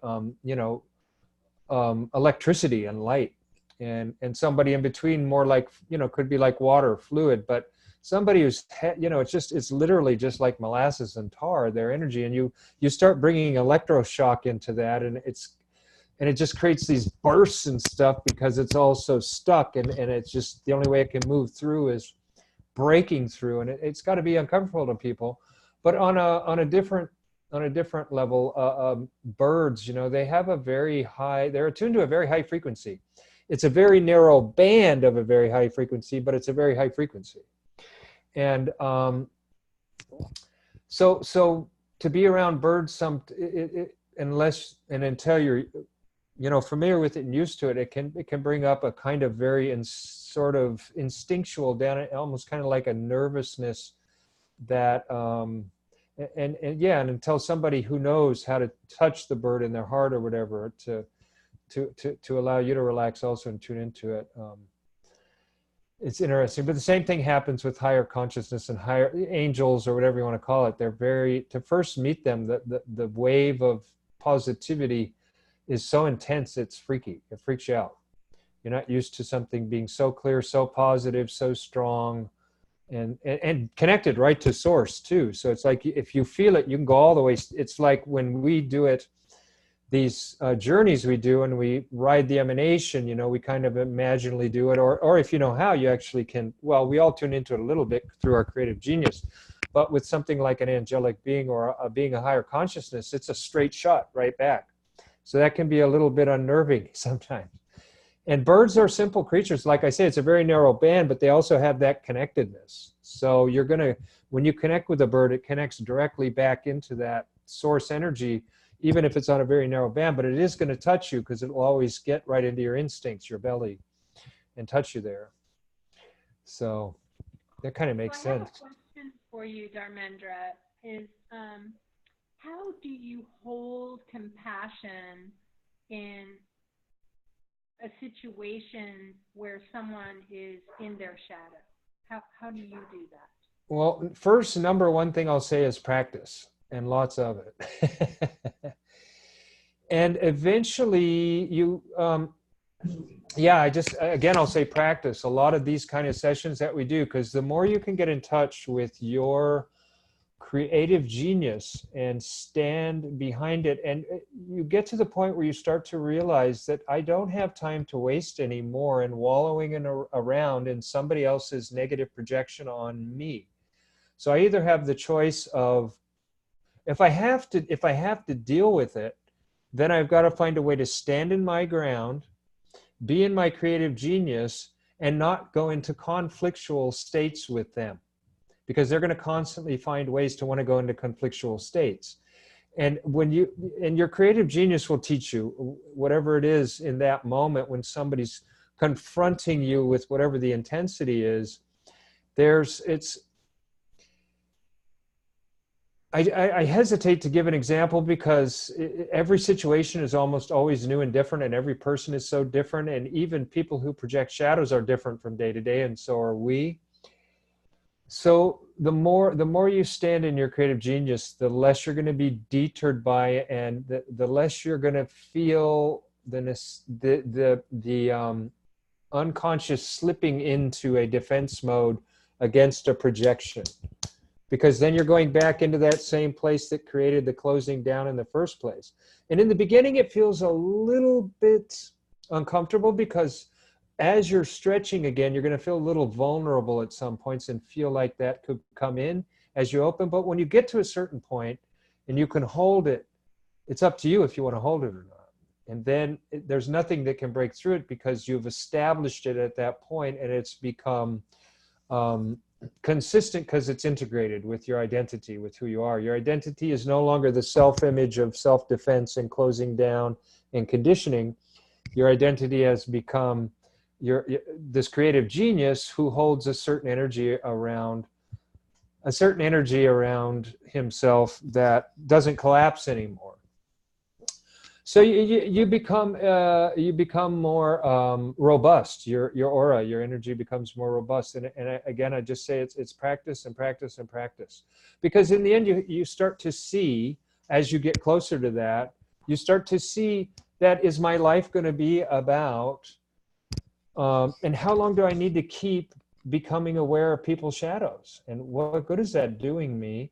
electricity and light, and somebody in between more like could be like water, fluid. But somebody who's it's literally just like molasses and tar, their energy, and you start bringing electroshock into that, and it just creates these bursts and stuff because it's all so stuck, and it's just the only way it can move through is breaking through, and it's got to be uncomfortable to people. But on a different level, birds, they have they're attuned to a very high frequency. It's a very narrow band of a very high frequency, but it's a very high frequency. And so to be around birds, until you're familiar with it and used to it, it can bring up a kind of very sort of instinctual down, almost kind of like a nervousness that and until somebody who knows how to touch the bird in their heart or whatever to allow you to relax also and tune into it. It's interesting, but the same thing happens with higher consciousness and higher angels or whatever you want to call it. They're to first meet them, the wave of positivity is so intense, it's freaky. It freaks you out. You're not used to something being so clear, so positive, so strong, and connected right to source too. So it's like if you feel it, you can go all the way. It's like when we do it, these journeys we do, and we ride the emanation, we kind of imaginally do it, or if you know how, you actually can. Well, we all tune into it a little bit through our creative genius, but with something like an angelic being or a being a higher consciousness, it's a straight shot right back. So that can be a little bit unnerving sometimes. And birds are simple creatures. Like I say, it's a very narrow band, but they also have that connectedness. So when you connect with a bird, it connects directly back into that source energy, even if it's on a very narrow band, but it is going to touch you because it will always get right into your instincts, your belly, and touch you there. So that kind of makes sense. I have a question for you, Dharmendra, is how do you hold compassion in a situation where someone is in their shadow? How do you do that? Well, first, number one thing I'll say is practice, and lots of it. And eventually I'll say practice. A lot of these kind of sessions that we do, because the more you can get in touch with your creative genius and stand behind it. And you get to the point where you start to realize that I don't have time to waste anymore in wallowing around in somebody else's negative projection on me. So I either have the choice of, if I have to deal with it, then I've got to find a way to stand in my ground, be in my creative genius, and not go into conflictual states with them, because they're going to constantly find ways to want to go into conflictual states. And your creative genius will teach you whatever it is in that moment when somebody's confronting you with whatever the intensity is. I hesitate to give an example because every situation is almost always new and different, and every person is so different, and even people who project shadows are different from day to day, and so are we. So the more you stand in your creative genius, the less you're going to be deterred by it, and the less you're going to feel the unconscious slipping into a defense mode against a projection. Because then you're going back into that same place that created the closing down in the first place. And in the beginning, it feels a little bit uncomfortable, because as you're stretching again, you're going to feel a little vulnerable at some points and feel like that could come in as you open. But when you get to a certain point and you can hold it, it's up to you if you want to hold it or not. And then there's nothing that can break through it, because you've established it at that point, and it's become consistent because it's integrated with your identity, with who you are. Your identity is no longer the self-image of self-defense and closing down and conditioning. Your identity has become this creative genius who holds a certain energy around himself that doesn't collapse anymore. So you become more robust. Your aura, your energy becomes more robust. And again, I just say it's practice and practice and practice. Because in the end, you start to see, as you get closer to that, you start to see, that is my life going to be about? And how long do I need to keep becoming aware of people's shadows? And what good is that doing me?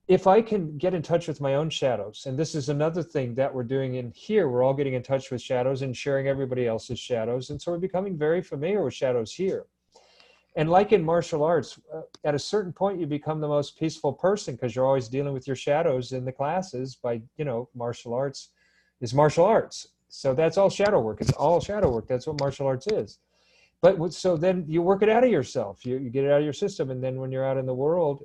If I can get in touch with my own shadows, and this is another thing that we're doing in here, we're all getting in touch with shadows and sharing everybody else's shadows. And so we're becoming very familiar with shadows here. And like in martial arts, at a certain point, you become the most peaceful person, because you're always dealing with your shadows in the classes by, martial arts is martial arts. So that's all shadow work. It's all shadow work. That's what martial arts is. But so then you work it out of yourself. You get it out of your system. And then when you're out in the world,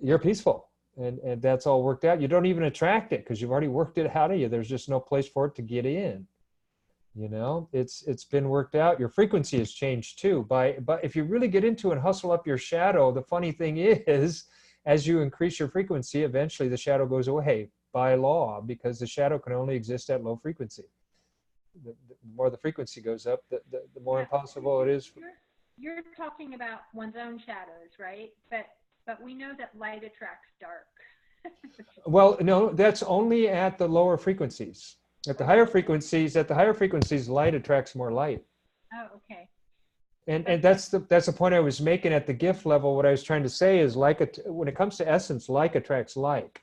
you're peaceful, and that's all worked out. You don't even attract it, because you've already worked it out of you. There's just no place for it to get in. It's been worked out. Your frequency has changed too. But if you really get into and hustle up your shadow, the funny thing is, as you increase your frequency, eventually the shadow goes away by law, because the shadow can only exist at low frequency. The more the frequency goes up, the more impossible it is. You're talking about one's own shadows, right? But we know that light attracts dark. Well, no, that's only at the lower frequencies. At the higher frequencies, light attracts more light. Oh, okay. And that's the point I was making at the gift level. What I was trying to say is, when it comes to essence, like attracts like.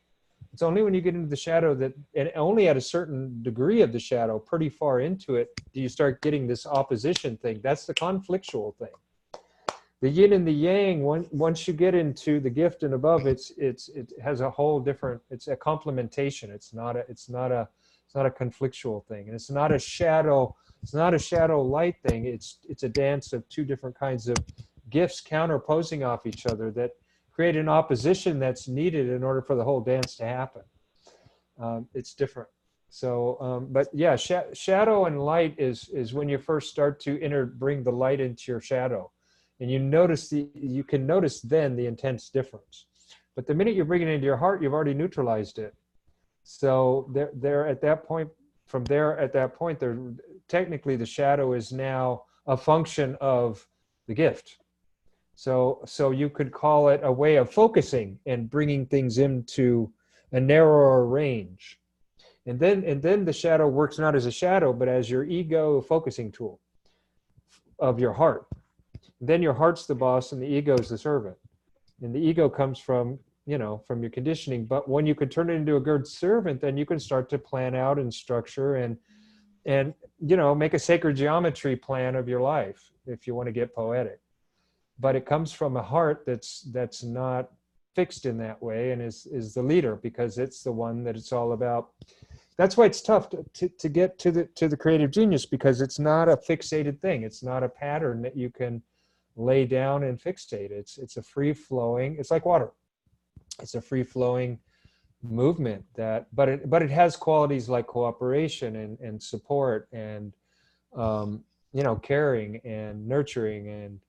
It's only when you get into the shadow and only at a certain degree of the shadow, pretty far into it, do you start getting this opposition thing. That's the conflictual thing. The yin and the yang, once you get into the gift and above, it has a whole different, it's a complementation. It's not a conflictual thing. And it's not a shadow light thing. It's a dance of two different kinds of gifts counterposing off each other that create an opposition that's needed in order for the whole dance to happen. It's different. So, but yeah, shadow and light is when you first start to bring the light into your shadow. And you can notice then the intense difference. But the minute you bring it into your heart, you've already neutralized it. So at that point, technically the shadow is now a function of the gift. So you could call it a way of focusing and bringing things into a narrower range. And then the shadow works not as a shadow, but as your ego focusing tool of your heart. Then your heart's the boss and the ego is the servant. And the ego comes from, from your conditioning. But when you can turn it into a good servant, then you can start to plan out and structure and make a sacred geometry plan of your life if you want to get poetic. But it comes from a heart that's not fixed in that way, and is the leader, because it's the one that it's all about. That's why it's tough to get to the creative genius, because it's not a fixated thing. It's not a pattern that you can lay down and fixate. It's a free flowing. It's like water. It's a free flowing movement but it has qualities like cooperation and support and caring and nurturing,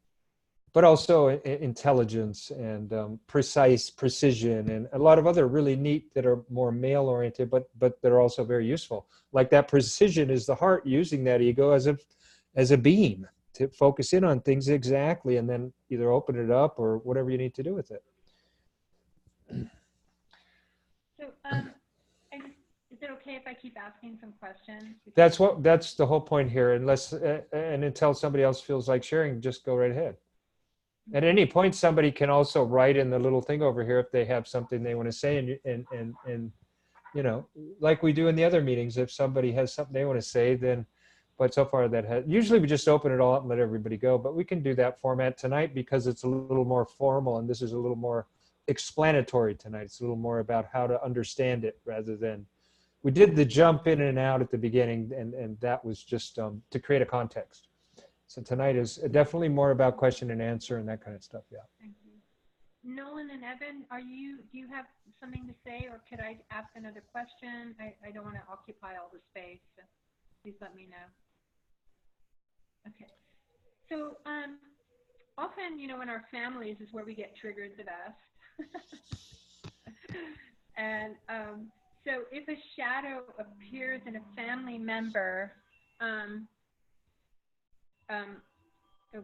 but also intelligence and precision, and a lot of other really neat that are more male oriented, but they're also very useful. Like that precision is the heart using that ego as a beam to focus in on things exactly, and then either open it up or whatever you need to do with it. So, is it okay if I keep asking some questions? That's the whole point here. Unless and until somebody else feels like sharing, just go right ahead. At any point, somebody can also write in the little thing over here if they have something they want to say, and like we do in the other meetings. If somebody has something they want to say, then. But so far usually we just open it all up and let everybody go. But we can do that format tonight because it's a little more formal, and this is a little more explanatory tonight. It's a little more about how to understand it rather than, we did the jump in and out at the beginning, and that was just to create a context. So tonight is definitely more about question and answer and that kind of stuff. Yeah. Thank you. Nolan and Evan, do you have something to say, or could I ask another question? I don't want to occupy all the space, so please let me know. Okay. So often, in our families is where we get triggered the best. And so if a shadow appears in a family member, oh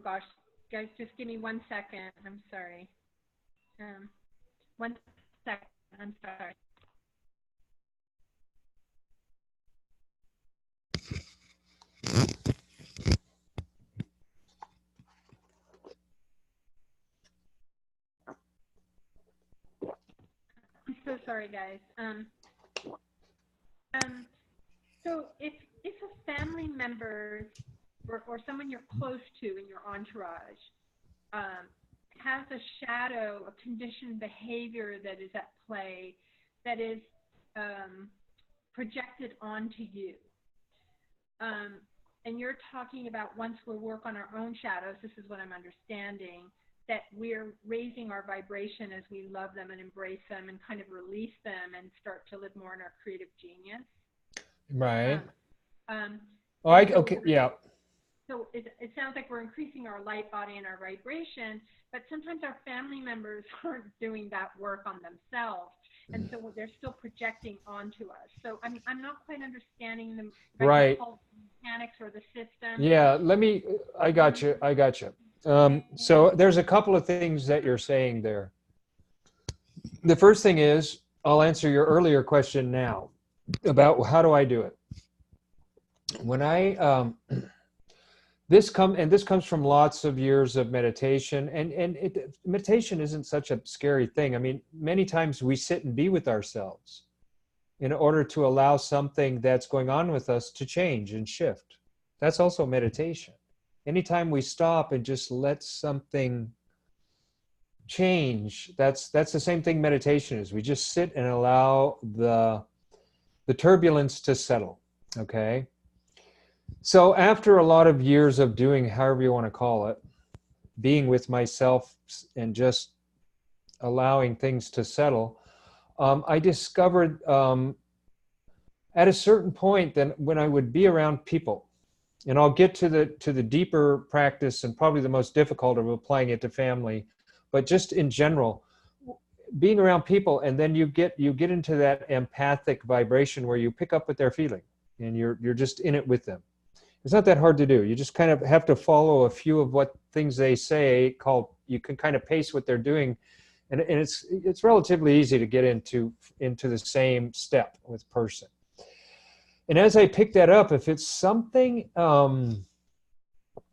gosh, guys, just give me 1 second. I'm sorry. 1 second. I'm sorry. I'm so sorry, guys. So if a family member or someone you're close to in your entourage has a shadow, a conditioned behavior that is at play, that is projected onto you, and you're talking about, once we work on our own shadows, this is what I'm understanding, that we're raising our vibration as we love them and embrace them and kind of release them and start to live more in our creative genius. Right. Okay, yeah. So it sounds like we're increasing our light body and our vibration, but sometimes our family members aren't doing that work on themselves, and so they're still projecting onto us. So I'm not quite understanding the mechanics or the system. Yeah, I got you. So there's a couple of things that you're saying there. The first thing is, I'll answer your earlier question now about how do I do it. When this comes from lots of years of meditation, and meditation isn't such a scary thing. I mean, many times we sit and be with ourselves in order to allow something that's going on with us to change and shift. That's also meditation. Anytime we stop and just let something change, that's the same thing meditation is. We just sit and allow the turbulence to settle, okay? So after a lot of years of doing, however you want to call it, being with myself and just allowing things to settle, I discovered at a certain point that when I would be around people, and I'll get to the deeper practice and probably the most difficult of applying it to family, but just in general, being around people, and then you get into that empathic vibration where you pick up what they're feeling, and you're just in it with them. It's not that hard to do. You just kind of have to follow a few of what things they say. You can kind of pace what they're doing, and it's relatively easy to get into the same step with person. And as I pick that up, if it's something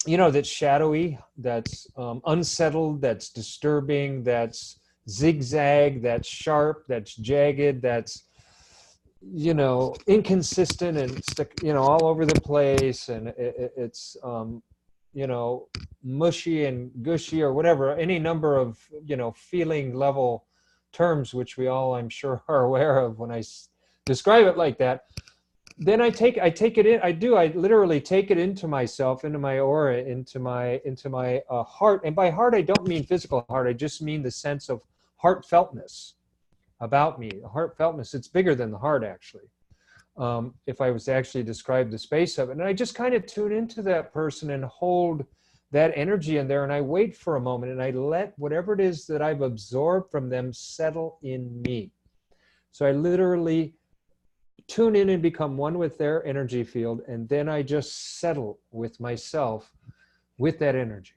that's shadowy, that's unsettled, that's disturbing, that's zigzag, that's sharp, that's jagged, that's, you know, inconsistent and all over the place, and it's you know, mushy and gushy or whatever, any number of, you know, feeling level terms, which we all, I'm sure, are aware of when I describe it like that. Then I take it in. I literally take it into myself, into my aura, into my heart. And by heart, I don't mean physical heart. I just mean the sense of heartfeltness about me. Heartfeltness. It's bigger than the heart, actually. If I was to actually describe the space of it, and I just kind of tune into that person and hold that energy in there, and I wait for a moment, and I let whatever it is that I've absorbed from them settle in me. So I literally tune in and become one with their energy field, and then I just settle with myself with that energy.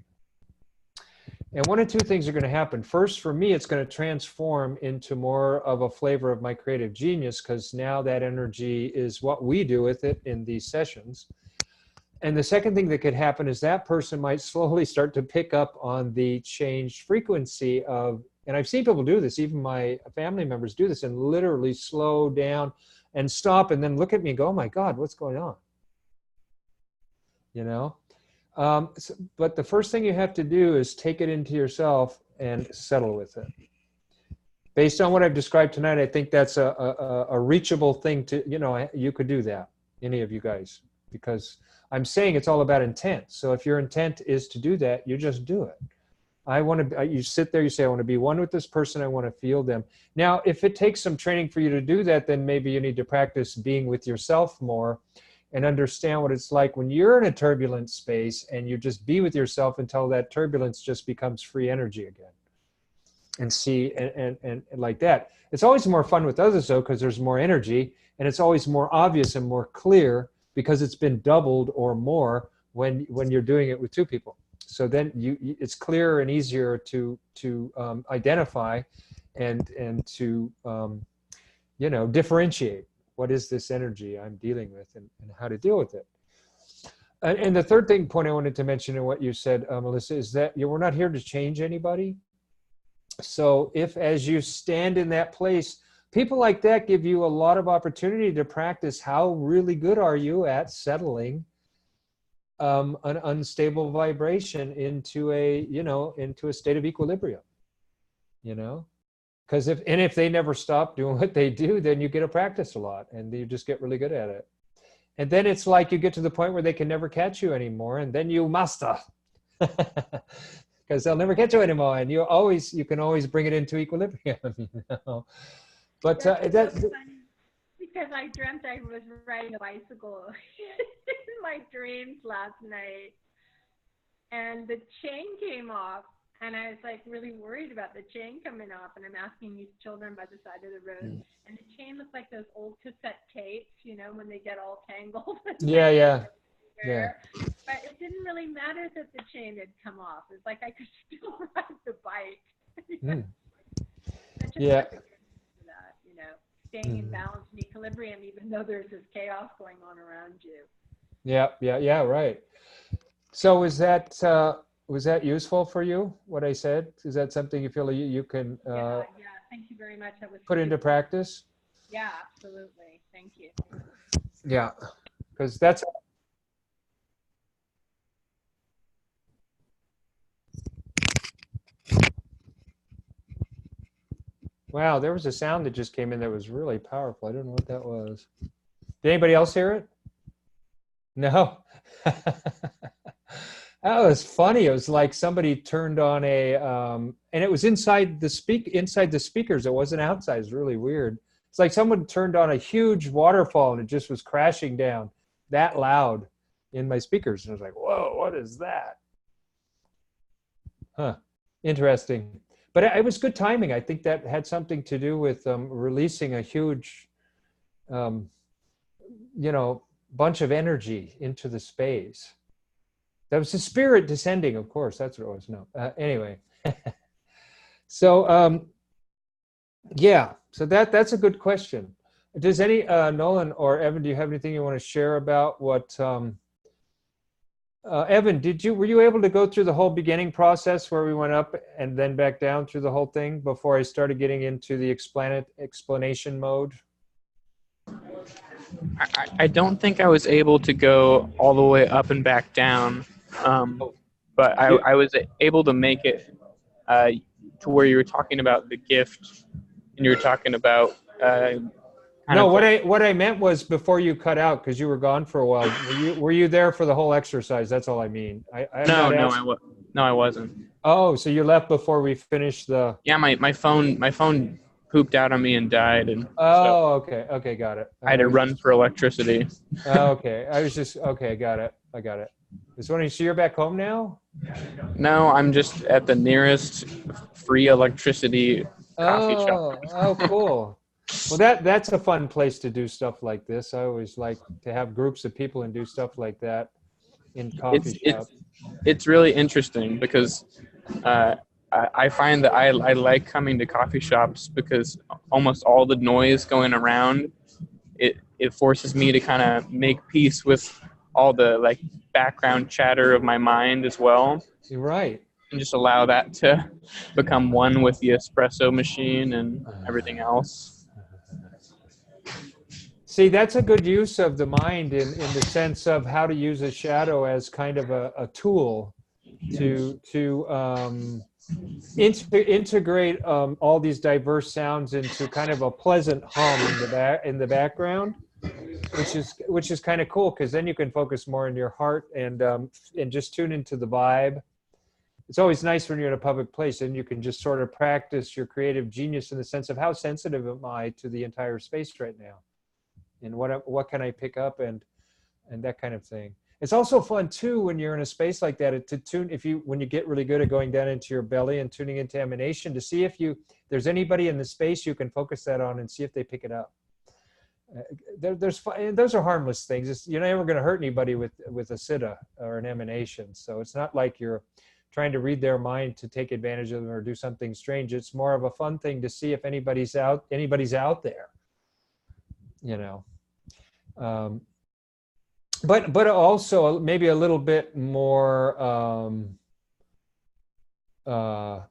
And one of two things are going to happen. First, for me, it's going to transform into more of a flavor of my creative genius, because now that energy is what we do with it in these sessions. And the second thing that could happen is that person might slowly start to pick up on the changed frequency of, and I've seen people do this, even my family members do this, and literally slow down and stop and then look at me and go, oh my God, what's going on? You know? But the first thing you have to do is take it into yourself and settle with it. Based on what I've described tonight, I think that's a reachable thing to, you know, you could do that, any of you guys, because I'm saying it's all about intent. So if your intent is to do that, you just do it. You sit there, you say, I want to be one with this person, I want to feel them. Now, if it takes some training for you to do that, then maybe you need to practice being with yourself more and understand what it's like when you're in a turbulent space, and you just be with yourself until that turbulence just becomes free energy again. And see, and like that. It's always more fun with others, though, because there's more energy, and it's always more obvious and more clear because it's been doubled or more when you're doing it with two people. So then it's clearer and easier to identify and to you know, differentiate what is this energy I'm dealing with, and how to deal with it. And the third point I wanted to mention in what you said, Melissa, is that we're not here to change anybody. So if, as you stand in that place, people like that give you a lot of opportunity to practice how really good are you at settling an unstable vibration into a state of equilibrium, you know? Because if they never stop doing what they do, then you get to practice a lot, and you just get really good at it. And then it's like you get to the point where they can never catch you anymore, and then you master. Because they'll never catch you anymore, and you can always bring it into equilibrium. You know? But that's so funny, because I dreamt I was riding a bicycle in my dreams last night, and the chain came off, and I was like really worried about the chain coming off, and I'm asking these children by the side of the road, and the chain looked like those old cassette tapes, you know, when they get all tangled. Yeah. But it didn't really matter that the chain had come off. It's like I could still ride the bike. Yeah. That, you know, staying in balance and equilibrium, even though there's this chaos going on around you. Yeah, right. So was that useful for you, what I said? Is that something you feel you can yeah, thank you very much. That was put into practice? Yeah, absolutely. Thank you. Yeah, because that's... Wow, there was a sound that just came in that was really powerful. I don't know what that was. Did anybody else hear it? No. That was funny. It was like somebody turned on and it was inside the speakers. It wasn't outside. It was really weird. It's like someone turned on a huge waterfall and it just was crashing down that loud in my speakers. And I was like, whoa, what is that? Huh. Interesting. But it was good timing. I think that had something to do with releasing a huge, bunch of energy into the space. That was the spirit descending, of course. That's what it was. No. Anyway. So, yeah. So that's a good question. Does Nolan or Evan, do you have anything you want to share about what Evan, were you able to go through the whole beginning process where we went up and then back down through the whole thing before I started getting into the explanation mode? I don't think I was able to go all the way up and back down, Oh, but you, I was able to make it to where you were talking about the gift, and you were talking about kind no, of like, what I meant was before you cut out because you were gone for a while. Were you there for the whole exercise? That's all I mean. I'm no, not no, asking. no, I wasn't. Oh, so you left before we finished the. Yeah, my phone pooped out on me and died, and so Oh, okay, okay, got it. I had I to was run just. for electricity. Oh, okay, I was just okay. Got it. I got it. Just wondering. So you're back home now? No, I'm just at the nearest free electricity coffee shop. Oh, cool. Well, that's a fun place to do stuff like this. I always like to have groups of people and do stuff like that in It's coffee it's shops. it's really interesting because uh, I find that I like coming to coffee shops because almost all the noise going around it forces me to kind of make peace with all the like background chatter of my mind as well, You're right. and just allow that to become one with the espresso machine and everything else. See, that's a good use of the mind in the sense of how to use a shadow as kind of a tool to integrate all these diverse sounds into kind of a pleasant hum in the background, which is kind of cool because then you can focus more on your heart and just tune into the vibe. It's always nice when you're in a public place and you can just sort of practice your creative genius in the sense of how sensitive am I to the entire space right now, and what can I pick up and that kind of thing. It's also fun too when you're in a space like that to tune if you when you get really good at going down into your belly and tuning into emanation to see if there's anybody in the space you can focus that on and see if they pick it up. Those are harmless things. You're never going to hurt anybody with a siddha or an emanation. So it's not like you're trying to read their mind to take advantage of them or do something strange. It's more of a fun thing to see if anybody's out there, you know. But also maybe a little bit more a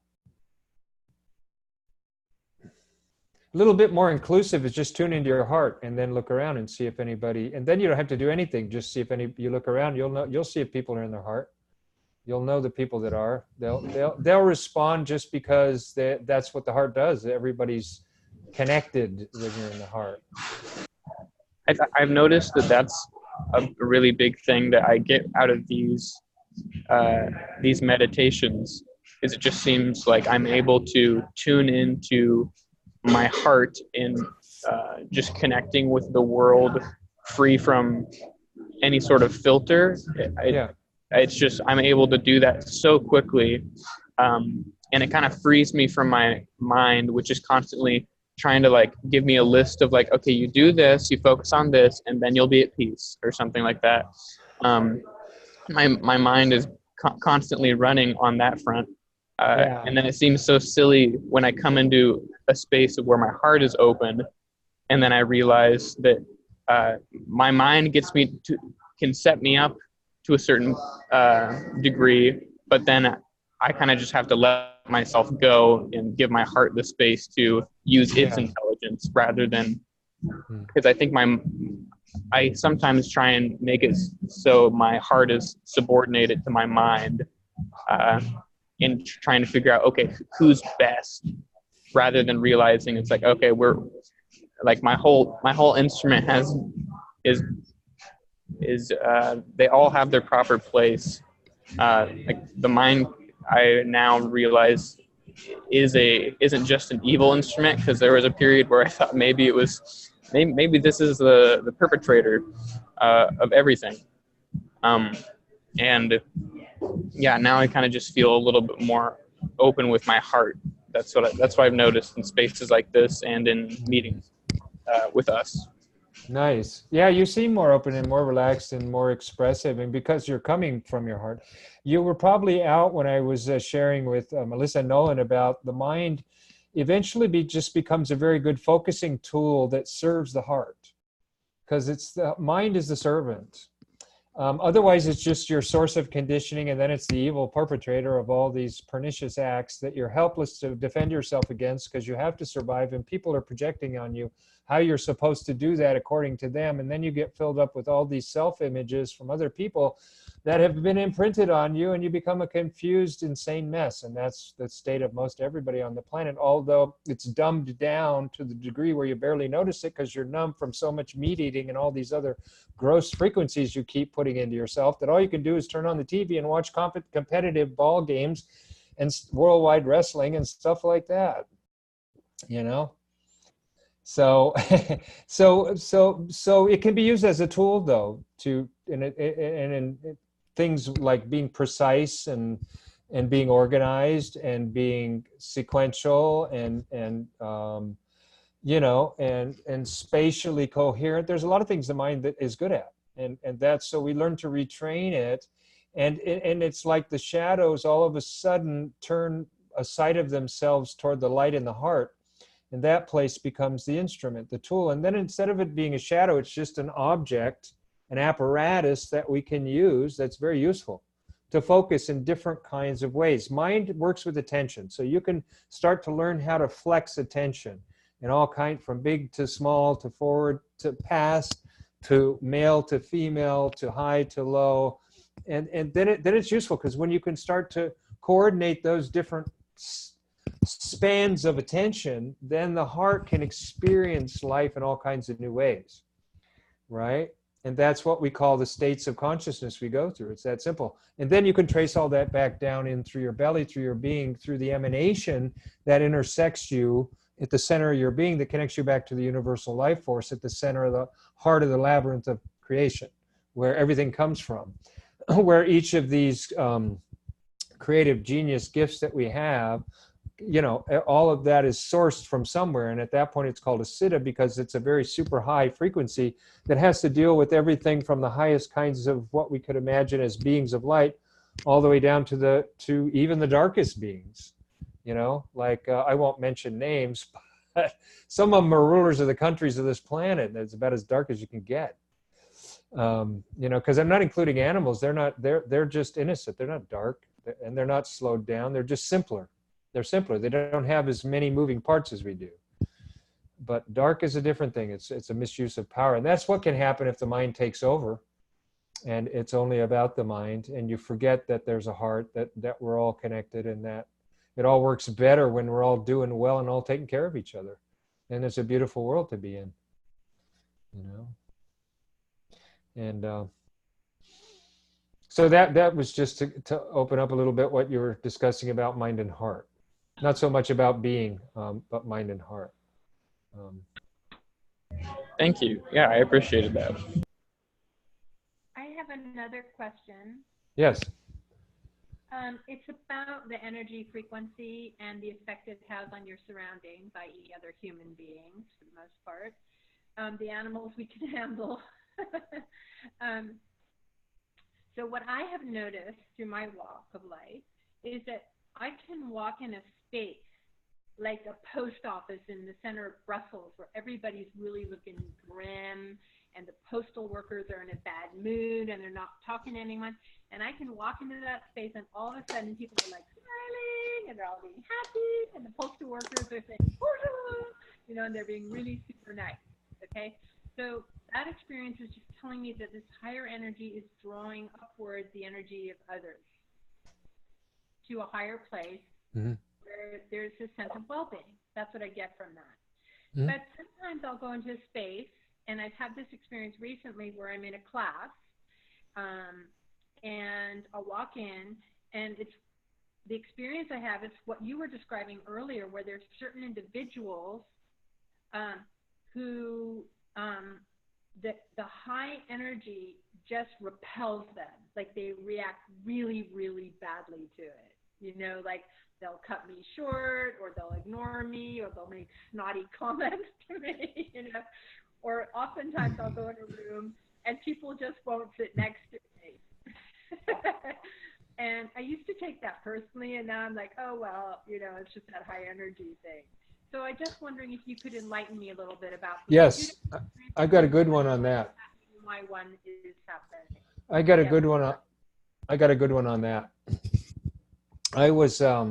little bit more inclusive is just tune into your heart and then look around and see if anybody, and then you don't have to do anything. Just see if you look around, you'll see if people are in their heart. You'll know the people that are. They'll respond just because that's what the heart does. Everybody's connected when you're in the heart. I've noticed that that's a really big thing that I get out of these meditations. Is it just seems like I'm able to tune into my heart in just connecting with the world, free from any sort of filter. Yeah. It's just I'm able to do that so quickly, and it kind of frees me from my mind, which is constantly trying to like give me a list of like, okay, you do this, you focus on this, and then you'll be at peace or something like that. My mind is constantly running on that front, Yeah. and then it seems so silly when I come into a space of where my heart is open, and then I realize that my mind can set me up to a certain degree, but then I kind of just have to let myself go and give my heart the space to use its intelligence rather than, because I think I sometimes try and make it so my heart is subordinated to my mind, and trying to figure out, okay, who's best, rather than realizing it's like, okay, we're like my whole instrument is they all have their proper place. Like the mind, I now realize isn't just an evil instrument, because there was a period where I thought maybe this is the perpetrator of everything. And yeah, now I kind of just feel a little bit more open with my heart. That's what I've noticed in spaces like this and in meetings with us. Nice. Yeah, you seem more open and more relaxed and more expressive, and because you're coming from your heart. You were probably out when I was sharing with Melissa Nolan about the mind eventually just becomes a very good focusing tool that serves the heart, because it's the mind is the servant. Otherwise, it's just your source of conditioning, and then it's the evil perpetrator of all these pernicious acts that you're helpless to defend yourself against because you have to survive, and people are projecting on you how you're supposed to do that according to them. And then you get filled up with all these self-images from other people that have been imprinted on you, and you become a confused, insane mess. And that's the state of most everybody on the planet, although it's dumbed down to the degree where you barely notice it because you're numb from so much meat eating and all these other gross frequencies you keep putting into yourself, that all you can do is turn on the TV and watch competitive ball games and worldwide wrestling and stuff like that, you know? So, so it can be used as a tool, though, to in things like being precise and being organized and being sequential and you know, and spatially coherent. There's a lot of things the mind that is good at, and that's, so we learn to retrain it, and it's like the shadows all of a sudden turn a side of themselves toward the light in the heart. And that place becomes the instrument, the tool. And then instead of it being a shadow, it's just an object, an apparatus that we can use that's very useful to focus in different kinds of ways. Mind works with attention. So you can start to learn how to flex attention in all kinds, from big to small, to forward to past, to male to female, to high to low. And then it's useful, because when you can start to coordinate those different spans of attention, then the heart can experience life in all kinds of new ways, right? And that's what we call the states of consciousness we go through. It's that simple. And then you can trace all that back down in through your belly, through your being, through the emanation that intersects you at the center of your being, that connects you back to the universal life force at the center of the heart of the labyrinth of creation, where everything comes from, where each of these creative genius gifts that we have, you know, all of that is sourced from somewhere. And at that point, it's called a siddha, because it's a very super high frequency that has to deal with everything from the highest kinds of what we could imagine as beings of light, all the way down to even the darkest beings, you know, like I won't mention names, but some of them are rulers of the countries of this planet. That's about as dark as you can get. You know, because I'm not including animals. They're just innocent. They're not dark, and they're not slowed down. They're just simpler. They're simpler. They don't have as many moving parts as we do. But dark is a different thing. It's a misuse of power. And that's what can happen if the mind takes over, and it's only about the mind, and you forget that there's a heart, that we're all connected, and that it all works better when we're all doing well and all taking care of each other. And it's a beautiful world to be in, you know? And so that was just to open up a little bit what you were discussing about mind and heart. Not so much about being, but mind and heart. Thank you. Yeah, I appreciated that. I have another question. Yes. It's about the energy frequency and the effect it has on your surroundings, i.e. other human beings, for the most part. The animals we can handle. So what I have noticed through my walk of life is that I can walk in a space like a post office in the center of Brussels, where everybody's really looking grim, and the postal workers are in a bad mood, and they're not talking to anyone. And I can walk into that space, and all of a sudden people are like smiling, and they're all being happy, and the postal workers are saying, bonjour, you know, and they're being really super nice, okay? So that experience is just telling me that this higher energy is drawing upward the energy of others to a higher place, where there's a sense of well-being. That's what I get from that. But sometimes I'll go into a space, and I've had this experience recently where I'm in a class, and I'll walk in, and it's the experience I have is what you were describing earlier, where there's certain individuals who the high energy just repels them. Like they react really, really badly to it. You know, like they'll cut me short, or they'll ignore me, or they'll make snotty comments to me, you know. Or oftentimes I'll go in a room and people just won't sit next to me. And I used to take that personally, and now I'm like, oh, well, you know, it's just that high energy thing. So I'm just wondering if you could enlighten me a little bit about Yes, I've got a good one on that. Why one is happening. I got a Yeah. good one. I got a good one on that. I was at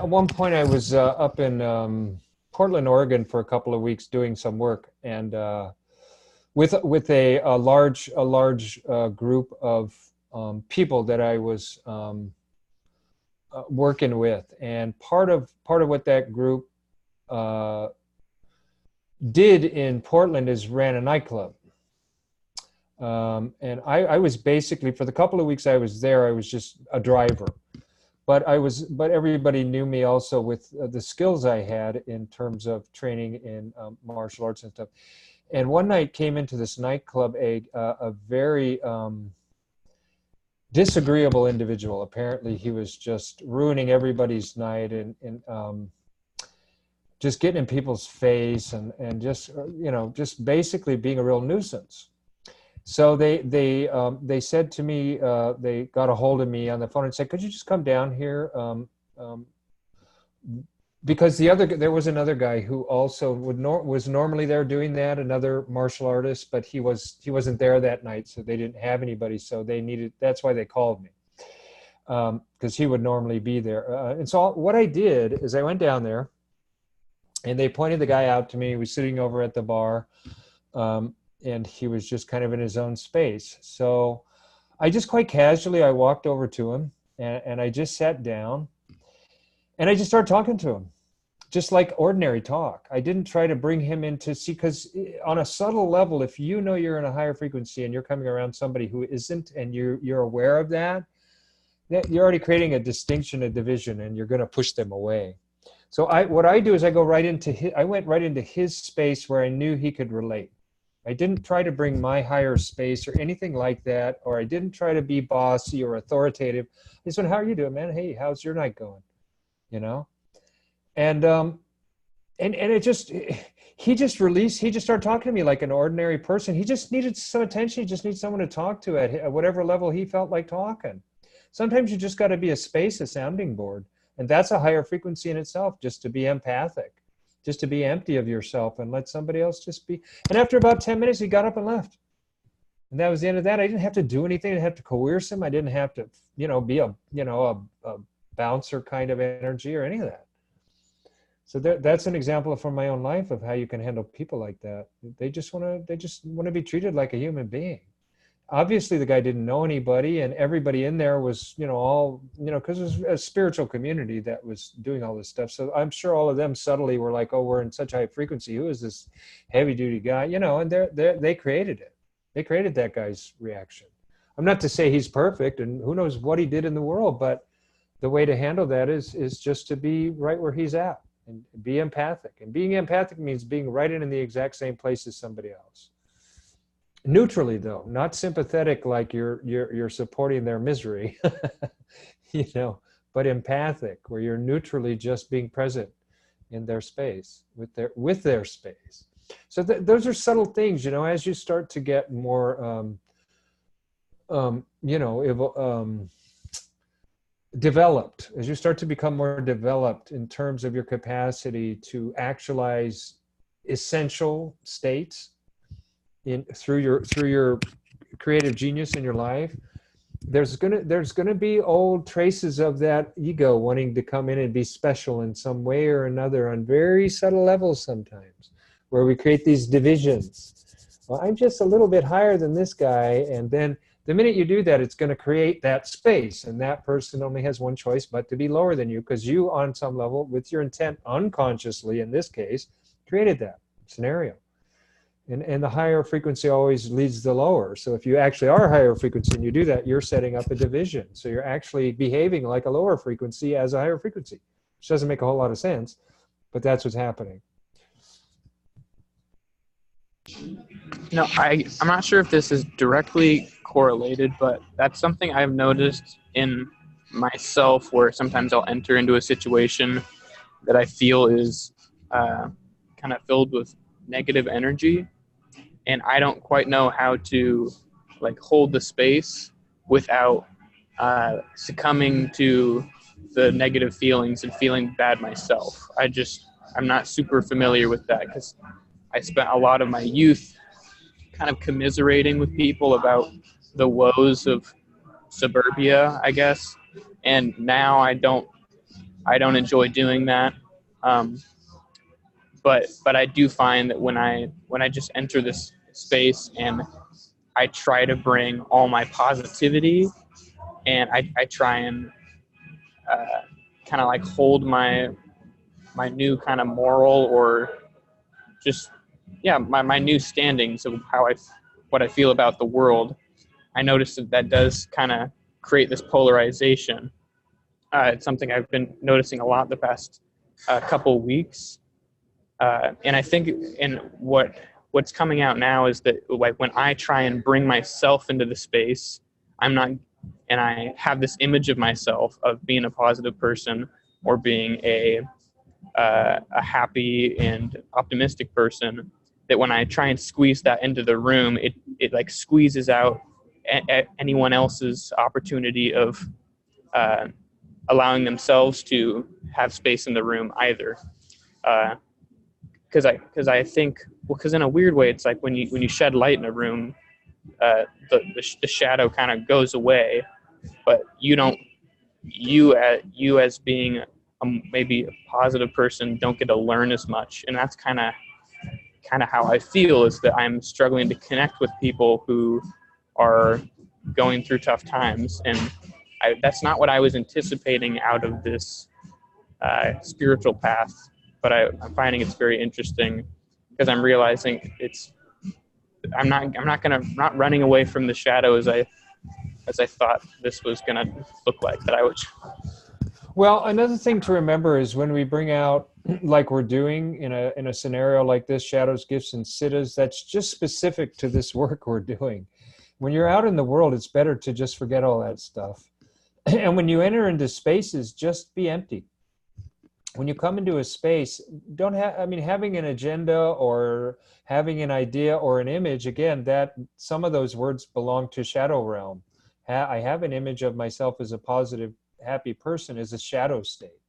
one point I was up in Portland, Oregon for a couple of weeks doing some work, and with a large group of people that I was working with, and part of what that group uh, did in Portland is ran a nightclub. And I was basically, for the couple of weeks I was there, I was just a driver. But everybody knew me also with the skills I had in terms of training in martial arts and stuff. And one night came into this nightclub a very disagreeable individual. Apparently, he was just ruining everybody's night and just getting in people's face and just just basically being a real nuisance. So they said to me, they got a hold of me on the phone and said, "Could you just come down here?" Because there was another guy who also was normally there doing that, another martial artist, but he wasn't there that night, so they didn't have anybody. So that's why they called me, because he would normally be there. And so what I did is I went down there, and they pointed the guy out to me. He was sitting over at the bar. And he was just kind of in his own space. So I just quite casually, I walked over to him and I just sat down and I just started talking to him, just like ordinary talk. I didn't try to bring him because on a subtle level, if you know you're in a higher frequency and you're coming around somebody who isn't, and you're aware of that you're already creating a distinction, a division, and you're going to push them away. So what I do is I went right into his space where I knew he could relate. I didn't try to bring my higher space or anything like that, or I didn't try to be bossy or authoritative. I just went, "How are you doing, man? Hey, how's your night going?" You know? And it just, he just started talking to me like an ordinary person. He just needed some attention. He just needed someone to talk to at whatever level he felt like talking. Sometimes you just got to be a space, a sounding board. And that's a higher frequency in itself, just to be empathic. Just to be empty of yourself and let somebody else just be. And after about 10 minutes, he got up and left. And that was the end of that. I didn't have to do anything. I didn't have to coerce him. I didn't have to, be a bouncer kind of energy or any of that. So that's an example from my own life of how you can handle people like that. They just want to be treated like a human being. Obviously, the guy didn't know anybody, and everybody in there was, because it was a spiritual community that was doing all this stuff. So I'm sure all of them subtly were like, "Oh, we're in such high frequency. Who is this heavy-duty guy?" And they created it. They created that guy's reaction. I'm not to say he's perfect, and who knows what he did in the world, but the way to handle that is just to be right where he's at and be empathic. And being empathic means being right in the exact same place as somebody else. Neutrally, though, not sympathetic like you're supporting their misery, but empathic, where you're neutrally just being present in their space with their space. So those are subtle things, as you start to get more, developed, as you start to become more developed in terms of your capacity to actualize essential states through your creative genius in your life, there's gonna be old traces of that ego wanting to come in and be special in some way or another on very subtle levels sometimes, where we create these divisions. Well, I'm just a little bit higher than this guy, and then the minute you do that, it's going to create that space, and that person only has one choice but to be lower than you, because you, on some level, with your intent unconsciously in this case, created that scenario. And the higher frequency always leads the lower. So if you actually are higher frequency and you do that, you're setting up a division. So you're actually behaving like a lower frequency as a higher frequency, which doesn't make a whole lot of sense, but that's what's happening. No, I'm not sure if this is directly correlated, but that's something I've noticed in myself, where sometimes I'll enter into a situation that I feel is kind of filled with negative energy, and I don't quite know how to hold the space without succumbing to the negative feelings and feeling bad myself. I'm not super familiar with that, because I spent a lot of my youth kind of commiserating with people about the woes of suburbia, I guess. And now I don't enjoy doing that. But I do find that when I just enter this space and I try to bring all my positivity, and I try and kind of like hold my new kind of moral, or just my new standings of what I feel about the world. I notice that does kind of create this polarization. It's something I've been noticing a lot the past couple weeks. And I think what's coming out now is that, like, when I try and bring myself into the space, and I have this image of myself of being a positive person, or being a happy and optimistic person, that when I try and squeeze that into the room, it like squeezes out anyone else's opportunity of allowing themselves to have space in the room either. Because I think, because in a weird way, it's like when you shed light in a room, the shadow kind of goes away, but you as being maybe a positive person don't get to learn as much. And that's kind of how I feel, is that I'm struggling to connect with people who are going through tough times. And that's not what I was anticipating out of this spiritual path. But I'm finding it's very interesting, because I'm realizing I'm not running away from the shadow as I thought this was gonna look like. Well, another thing to remember is when we bring out, like we're doing in a scenario like this, shadows, gifts, and siddhas, that's just specific to this work we're doing. When you're out in the world, it's better to just forget all that stuff. And when you enter into spaces, just be empty. When you come into a space, having an agenda or having an idea or an image, again, that some of those words belong to shadow realm. I have an image of myself as a positive, happy person, is a shadow state.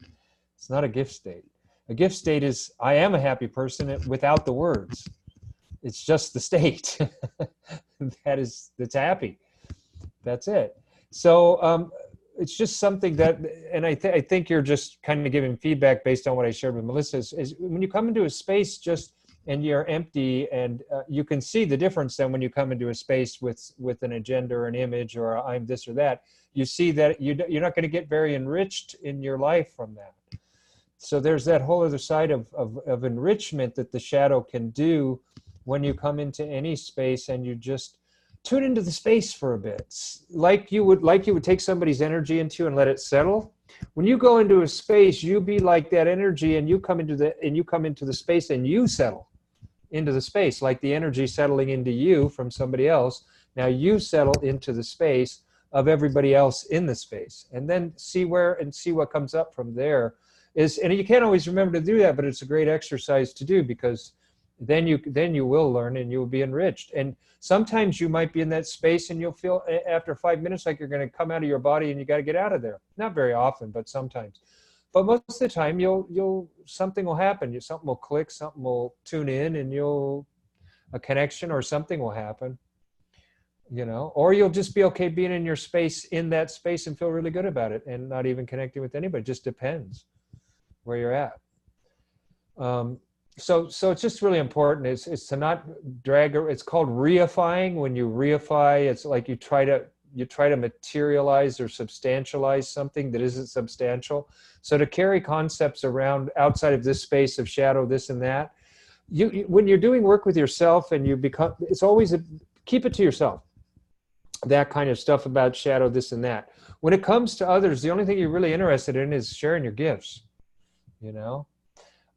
It's not a gift state. A gift state is, I am a happy person without the words. It's just the state that's happy. That's it. So it's just something that, and I think you're just kind of giving feedback based on what I shared with Melissa, is when you come into a space and you're empty, and you can see the difference then when you come into a space with an agenda or an image or I'm this or that. You see that you're not going to get very enriched in your life from that. So there's that whole other side of enrichment that the shadow can do when you come into any space and you just tune into the space for a bit, like you would take somebody's energy into and let it settle. When you go into a space, you be like that energy, and you come into the space and you settle into the space, like the energy settling into you from somebody else. Now you settle into the space of everybody else in the space, and then see what comes up from there. And you can't always remember to do that, but it's a great exercise to do, because then you will learn and you will be enriched. And sometimes you might be in that space and you'll feel after 5 minutes like you're going to come out of your body and you got to get out of there. Not very often, but sometimes. But most of the time something will happen. Something will click, something will tune in, and a connection or something will happen. Or you'll just be okay being in your space, in that space, and feel really good about it and not even connecting with anybody. It just depends where you're at. So it's just really important is to not drag. It's called reifying. When you reify, it's like you try to materialize or substantialize something that isn't substantial. So to carry concepts around outside of this space of shadow, this and that, when you're doing work with yourself and it's always keep it to yourself. That kind of stuff about shadow, this and that. When it comes to others, the only thing you're really interested in is sharing your gifts,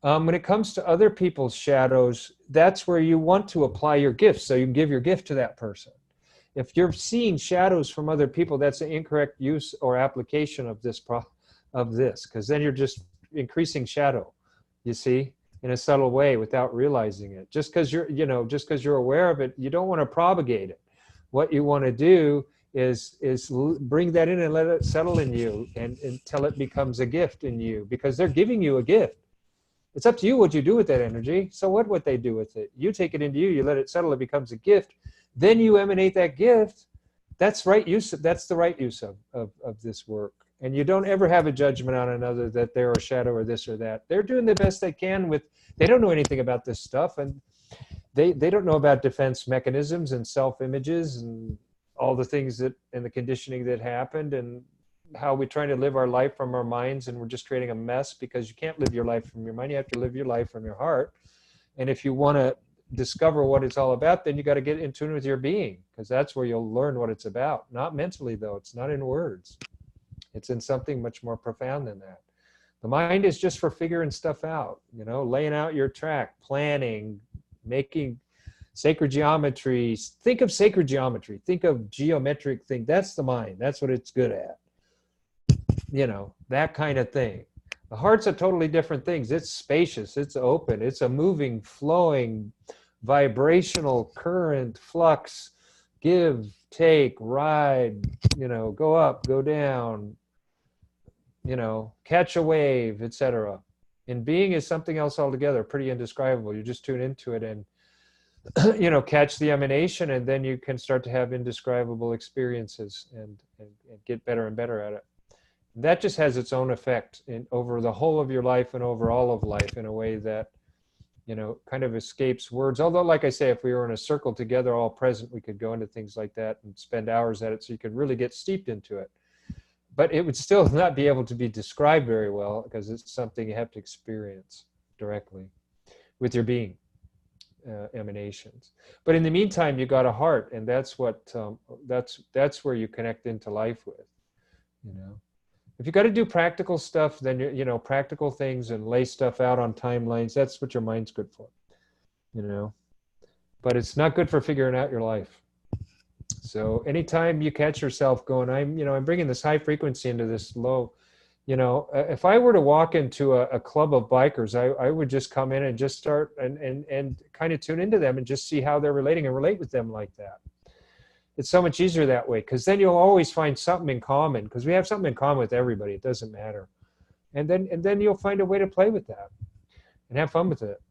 When it comes to other people's shadows, that's where you want to apply your gifts, so you can give your gift to that person. If you're seeing shadows from other people, that's an incorrect use or application of this, because then you're just increasing shadow, you see, in a subtle way without realizing it. Just because you're aware of it, you don't want to propagate it. What you want to do is bring that in and let it settle in you, and until it becomes a gift in you, because they're giving you a gift. It's up to you what you do with that energy. So what they do with it? You take it into you, you let it settle, it becomes a gift. Then you emanate that gift. That's right use. That's the right use of this work. And you don't ever have a judgment on another that they're a shadow or this or that. They're doing the best they can with, they don't know anything about this stuff, and they don't know about defense mechanisms and self-images and all the things that, and the conditioning that happened, and how we're trying to live our life from our minds, and we're just creating a mess, because you can't live your life from your mind. You have to live your life from your heart. And if you want to discover what it's all about, then you got to get in tune with your being, because that's where you'll learn what it's about. Not mentally, though. It's not in words. It's in something much more profound than that. The mind is just for figuring stuff out, you know, laying out your track, planning, making sacred geometry. Think of sacred geometry. Think of geometric thing. That's the mind. That's what it's good at. You know, that kind of thing. The heart's a totally different thing. It's spacious. It's open. It's a moving, flowing, vibrational current, flux, give, take, ride, you know, go up, go down, you know, catch a wave, etc. And being is something else altogether, pretty indescribable. You just tune into it and, you know, catch the emanation, and then you can start to have indescribable experiences and get better and better at it. That just has its own effect over the whole of your life and over all of life in a way that, you know, kind of escapes words. Although, like I say, if we were in a circle together, all present, we could go into things like that and spend hours at it, so you could really get steeped into it. But it would still not be able to be described very well, because it's something you have to experience directly with your being, emanations. But in the meantime, you got a heart, and that's what that's where you connect into life with, you know. If you got to do practical stuff, then you know, practical things and lay stuff out on timelines, that's what your mind's good for, you know. But it's not good for figuring out your life. So anytime you catch yourself going, I'm bringing this high frequency into this low, you know, if I were to walk into a club of bikers, I would just come in and just start and kind of tune into them and just see how they're relating and relate with them like that. It's so much easier that way, because then you'll always find something in common, because we have something in common with everybody. It doesn't matter. And then you'll find a way to play with that and have fun with it.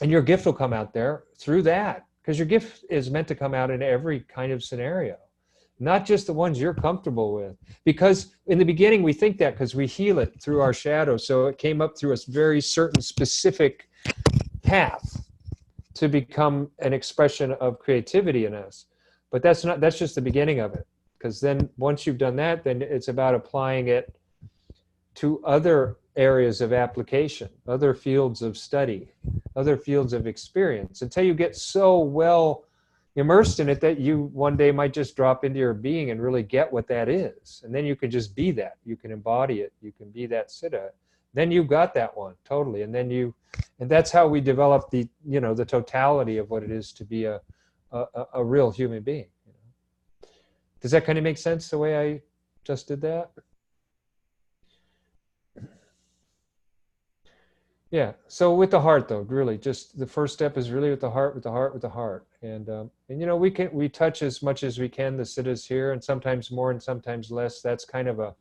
And your gift will come out there through that, because your gift is meant to come out in every kind of scenario, not just the ones you're comfortable with. Because in the beginning, we think that because we heal it through our shadow. So it came up through a very certain specific path to become an expression of creativity in us. But that's just the beginning of it. Because then once you've done that, then it's about applying it to other areas of application, other fields of study, other fields of experience, until you get so well immersed in it that you one day might just drop into your being and really get what that is. And then you can just be that. You can embody it. You can be that Siddha. Then you've got that one totally. And that's how we develop the totality of what it is to be a real human being. You know? Does that kind of make sense the way I just did that? Yeah. So with the heart, though, really, just the first step is really with the heart, with the heart, with the heart. And you know, we touch as much as we can the siddhas here, and sometimes more and sometimes less. That's kind of a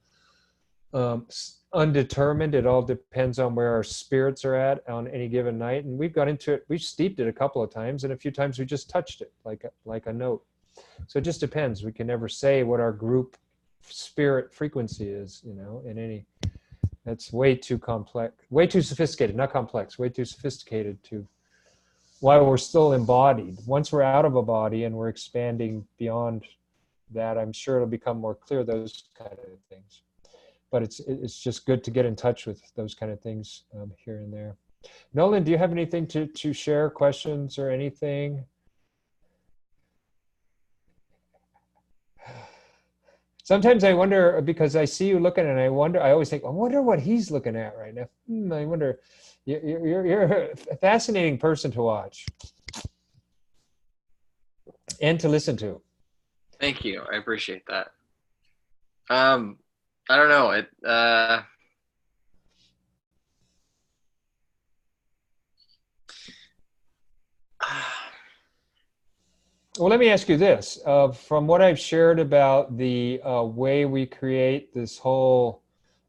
undetermined. It all depends on where our spirits are at on any given night. And we've got into it. We've steeped it a couple of times, and a few times we just touched it like a note. So it just depends. We can never say what our group spirit frequency is, you know, in any. That's way too complex, way too sophisticated, not complex, way too sophisticated while we're still embodied. Once we're out of a body and we're expanding beyond that, I'm sure it'll become more clear, those kind of things. But it's just good to get in touch with those kind of things here and there. Nolan, do you have anything to share, questions or anything? Sometimes I wonder, because I see you looking and I always think, I wonder what he's looking at right now. I wonder, you're a fascinating person to watch and to listen to. Thank you. I appreciate that. I don't know. Well, let me ask you this. From what I've shared about the way we create this whole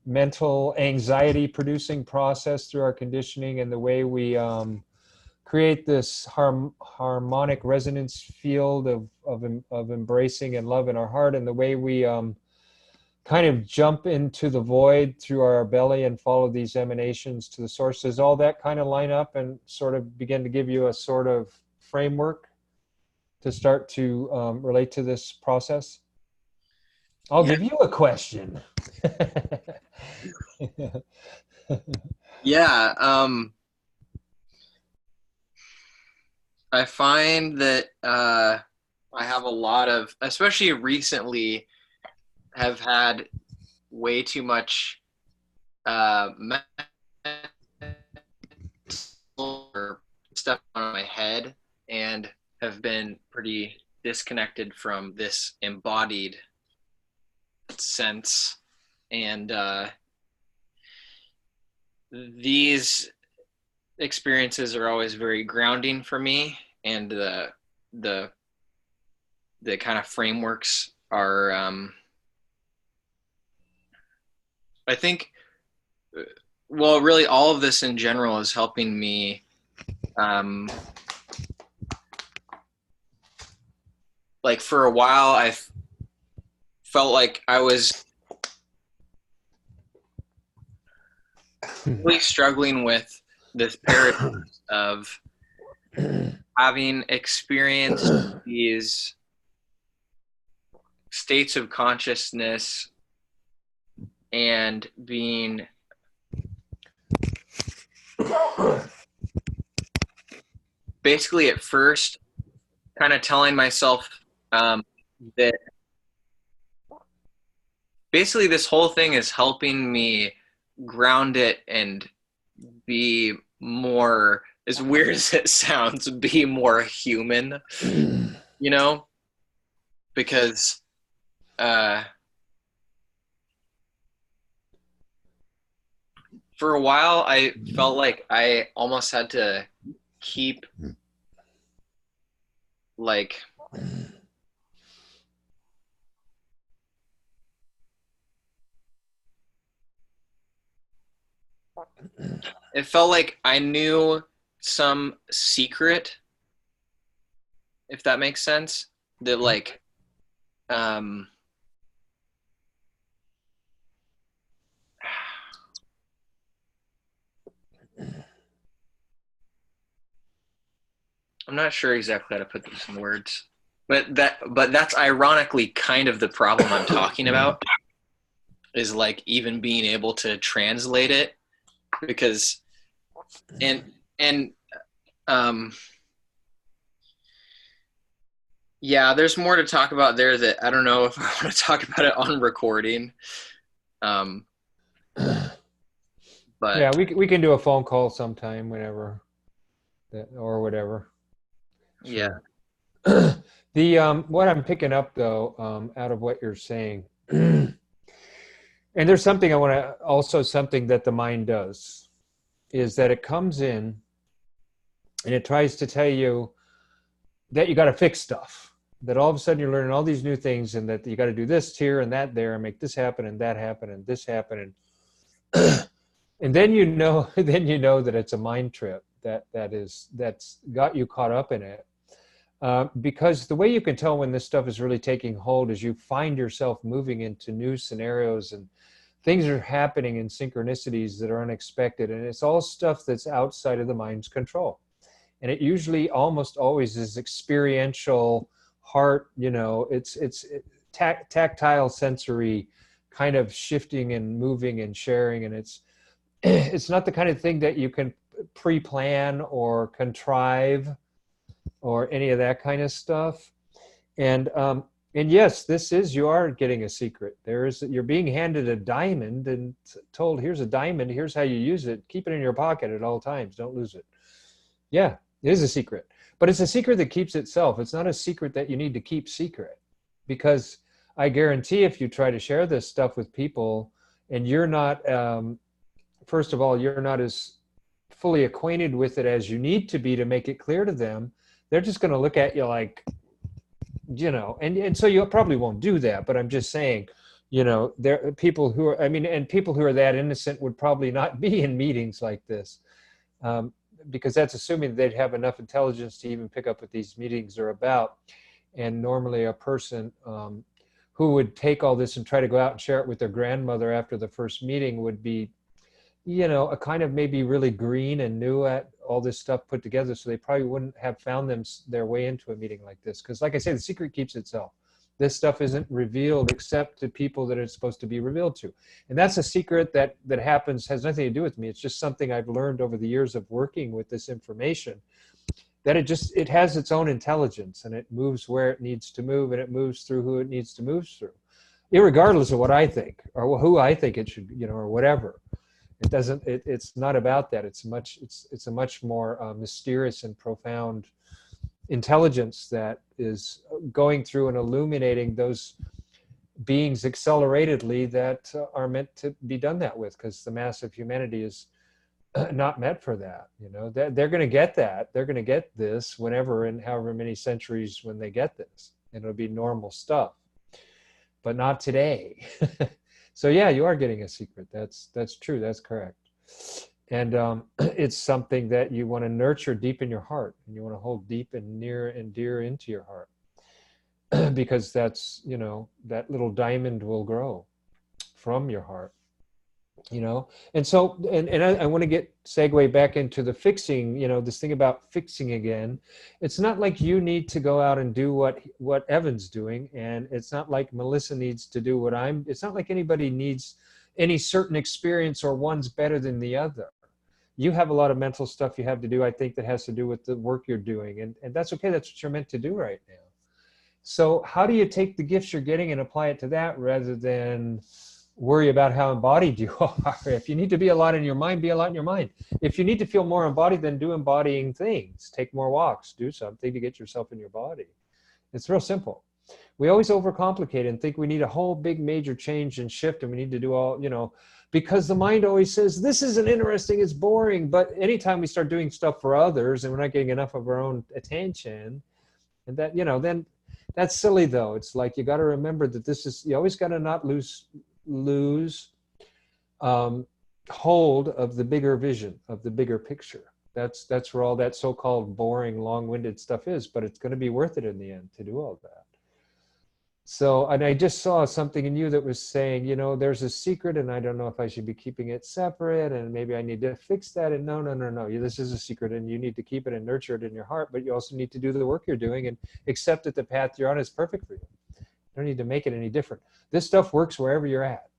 mental anxiety producing process through our conditioning, and the way we create this harmonic resonance field of embracing and love in our heart, and the way we kind of jump into the void through our belly and follow these emanations to the sources, all that kind of line up and sort of begin to give you a sort of framework to start to relate to this process? I'll give you a question. Yeah. I find that I have a lot of, especially recently, have had way too much mental or stuff on my head, and have been pretty disconnected from this embodied sense. And these experiences are always very grounding for me, and the kind of frameworks are I think, well, really all of this in general is helping me like, for a while I felt like I was really struggling with this paradox of having experienced these states of consciousness and being basically at first kind of telling myself that basically this whole thing is helping me ground it and be more, as weird as it sounds, be more human, you know, because for a while I felt like I almost had to keep like it felt like I knew some secret, if that makes sense, that like I'm not sure exactly how to put this in words, but that's ironically kind of the problem I'm talking about, is like even being able to translate it, because yeah, there's more to talk about there that I don't know if I want to talk about it on recording. But yeah, we can do a phone call sometime, whenever, or whatever. yeah. The what I'm picking up though, out of what you're saying, and there's something I want to also, something that the mind does, is that it comes in and it tries to tell you that you got to fix stuff, that all of a sudden you're learning all these new things, and that you got to do this here and that there and make this happen and that happen and this happen, and then you know that it's a mind trip that's got you caught up in it. Because the way you can tell when this stuff is really taking hold is you find yourself moving into new scenarios, and things are happening in synchronicities that are unexpected, and it's all stuff that's outside of the mind's control. And it usually almost always is experiential, heart, it's tactile, sensory kind of shifting and moving and sharing, and it's not the kind of thing that you can pre-plan or contrive or any of that kind of stuff. And yes, you are getting a secret. You're being handed a diamond and told, here's a diamond, here's how you use it. Keep it in your pocket at all times. Don't lose it. Yeah, it is a secret, but it's a secret that keeps itself. It's not a secret that you need to keep secret, because I guarantee if you try to share this stuff with people and you're not, first of all, you're not as fully acquainted with it as you need to be to make it clear to them, they're just going to look at you like, and so you probably won't do that. But I'm just saying, You know, there are people who are, I mean, and people who are that innocent would probably not be in meetings like this, because that's assuming they'd have enough intelligence to even pick up what these meetings are about. And normally a person who would take all this and try to go out and share it with their grandmother after the first meeting would be, you know, a kind of maybe really green and new at all this stuff put together. So they probably wouldn't have found their way into a meeting like this. Because like I say, the secret keeps itself. This stuff isn't revealed except to people that it's supposed to be revealed to. And that's a secret that happens, has nothing to do with me. It's just something I've learned over the years of working with this information, that it has its own intelligence, and it moves where it needs to move, and it moves through who it needs to move through, irregardless of what I think or who I think it should, you know, or whatever. It doesn't, it's not about that. It's a much more mysterious and profound intelligence that is going through and illuminating those beings acceleratedly that are meant to be done that with, because the mass of humanity is not meant for that. You know, they're going to get that. They're going to get this whenever and however many centuries when they get this, and it'll be normal stuff, but not today. So yeah, you are getting a secret. That's true. That's correct. And it's something that you want to nurture deep in your heart, and you want to hold deep and near and dear into your heart, because that's, you know, that little diamond will grow from your heart, you know. And so, and I want to segue back into the fixing, you know, this thing about fixing again. It's not like you need to go out and do what Evan's doing, and it's not like Melissa needs to do what it's not like anybody needs any certain experience or one's better than the other. You have a lot of mental stuff you have to do, I think, that has to do with the work you're doing. And that's okay. That's what you're meant to do right now. So how do you take the gifts you're getting and apply it to that, rather than worry about how embodied you are? If you need to be a lot in your mind, be a lot in your mind. If you need to feel more embodied, then do embodying things. Take more walks. Do something to get yourself in your body. It's real simple. We always overcomplicate and think we need a whole big major change and shift, and we need to do all, you know, because the mind always says, this isn't interesting, it's boring. But anytime we start doing stuff for others and we're not getting enough of our own attention, and that, you know, then that's silly though. It's like, you got to remember that you always got to not lose hold of the bigger vision, of the bigger picture. That's where all that so-called boring, long-winded stuff is, but it's going to be worth it in the end to do all that. So, and I just saw something in you that was saying, you know, there's a secret, and I don't know if I should be keeping it separate, and maybe I need to fix that. And no. This is a secret, and you need to keep it and nurture it in your heart, but you also need to do the work you're doing and accept that the path you're on is perfect for you. You don't need to make it any different. This stuff works wherever you're at,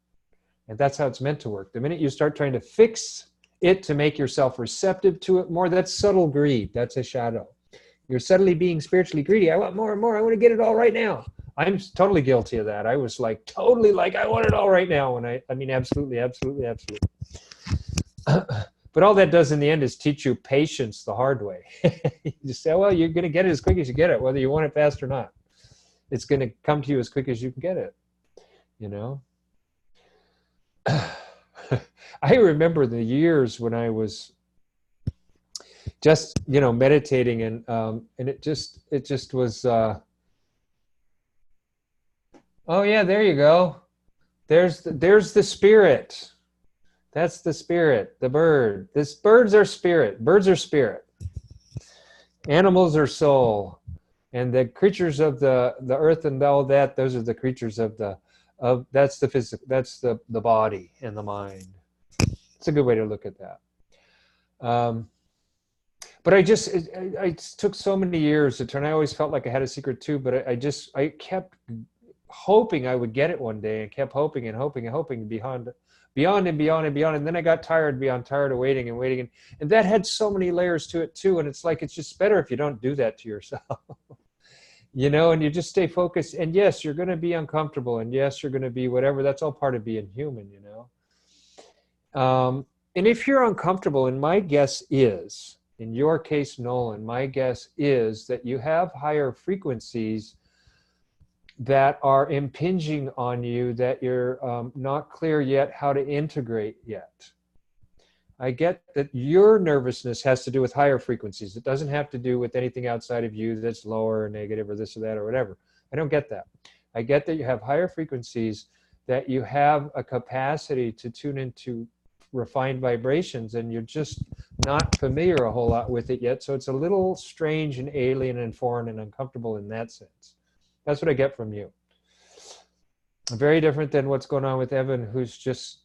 and that's how it's meant to work. The minute you start trying to fix it to make yourself receptive to it more, that's subtle greed. That's a shadow. You're subtly being spiritually greedy. I want more and more. I want to get it all right now. I'm totally guilty of that. I was like, totally like, I want it all right now. And I mean, absolutely. But all that does in the end is teach you patience the hard way. You just say, well, you're going to get it as quick as you get it, whether you want it fast or not. It's going to come to you as quick as you can get it, you know? I remember the years when I was just, you know, meditating, and it just was, oh yeah, there you go. There's the spirit. That's the spirit, the bird. Birds are spirit. Birds are spirit. Animals are soul. And the creatures of the earth and all that, those are the creatures of that's the physical, that's the body and the mind. It's a good way to look at that. But I took so many years to turn. I always felt like I had a secret too, but I kept hoping I would get it one day, and kept hoping and hoping and hoping beyond and beyond and beyond. And then I got tired of waiting and waiting. And that had so many layers to it too. And it's like, it's just better if you don't do that to yourself, you know, and you just stay focused. And yes, you're going to be uncomfortable. And yes, you're going to be whatever. That's all part of being human, you know? And if you're uncomfortable, and my guess is, in your case, Nolan, my guess is that you have higher frequencies that are impinging on you that you're not clear yet how to integrate yet. I get that your nervousness has to do with higher frequencies. It doesn't have to do with anything outside of you that's lower or negative or this or that or whatever. I don't get that. I get that you have higher frequencies that you have a capacity to tune into refined vibrations, and you're just not familiar a whole lot with it yet. So it's a little strange and alien and foreign and uncomfortable in that sense. That's what I get from you. Very different than what's going on with Evan, who's just,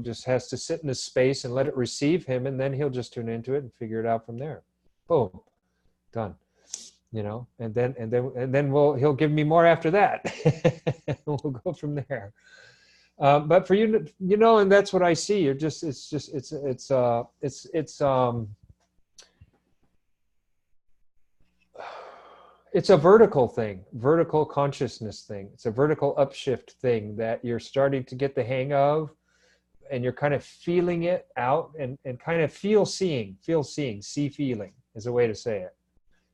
just has to sit in a space and let it receive him, and then he'll just tune into it and figure it out from there. Boom, done. And then he'll give me more after that. We'll go from there. But for you, and that's what I see. It's a vertical thing, vertical consciousness thing. It's a vertical upshift thing that you're starting to get the hang of, and you're kind of feeling it out and kind of see feeling is a way to say it.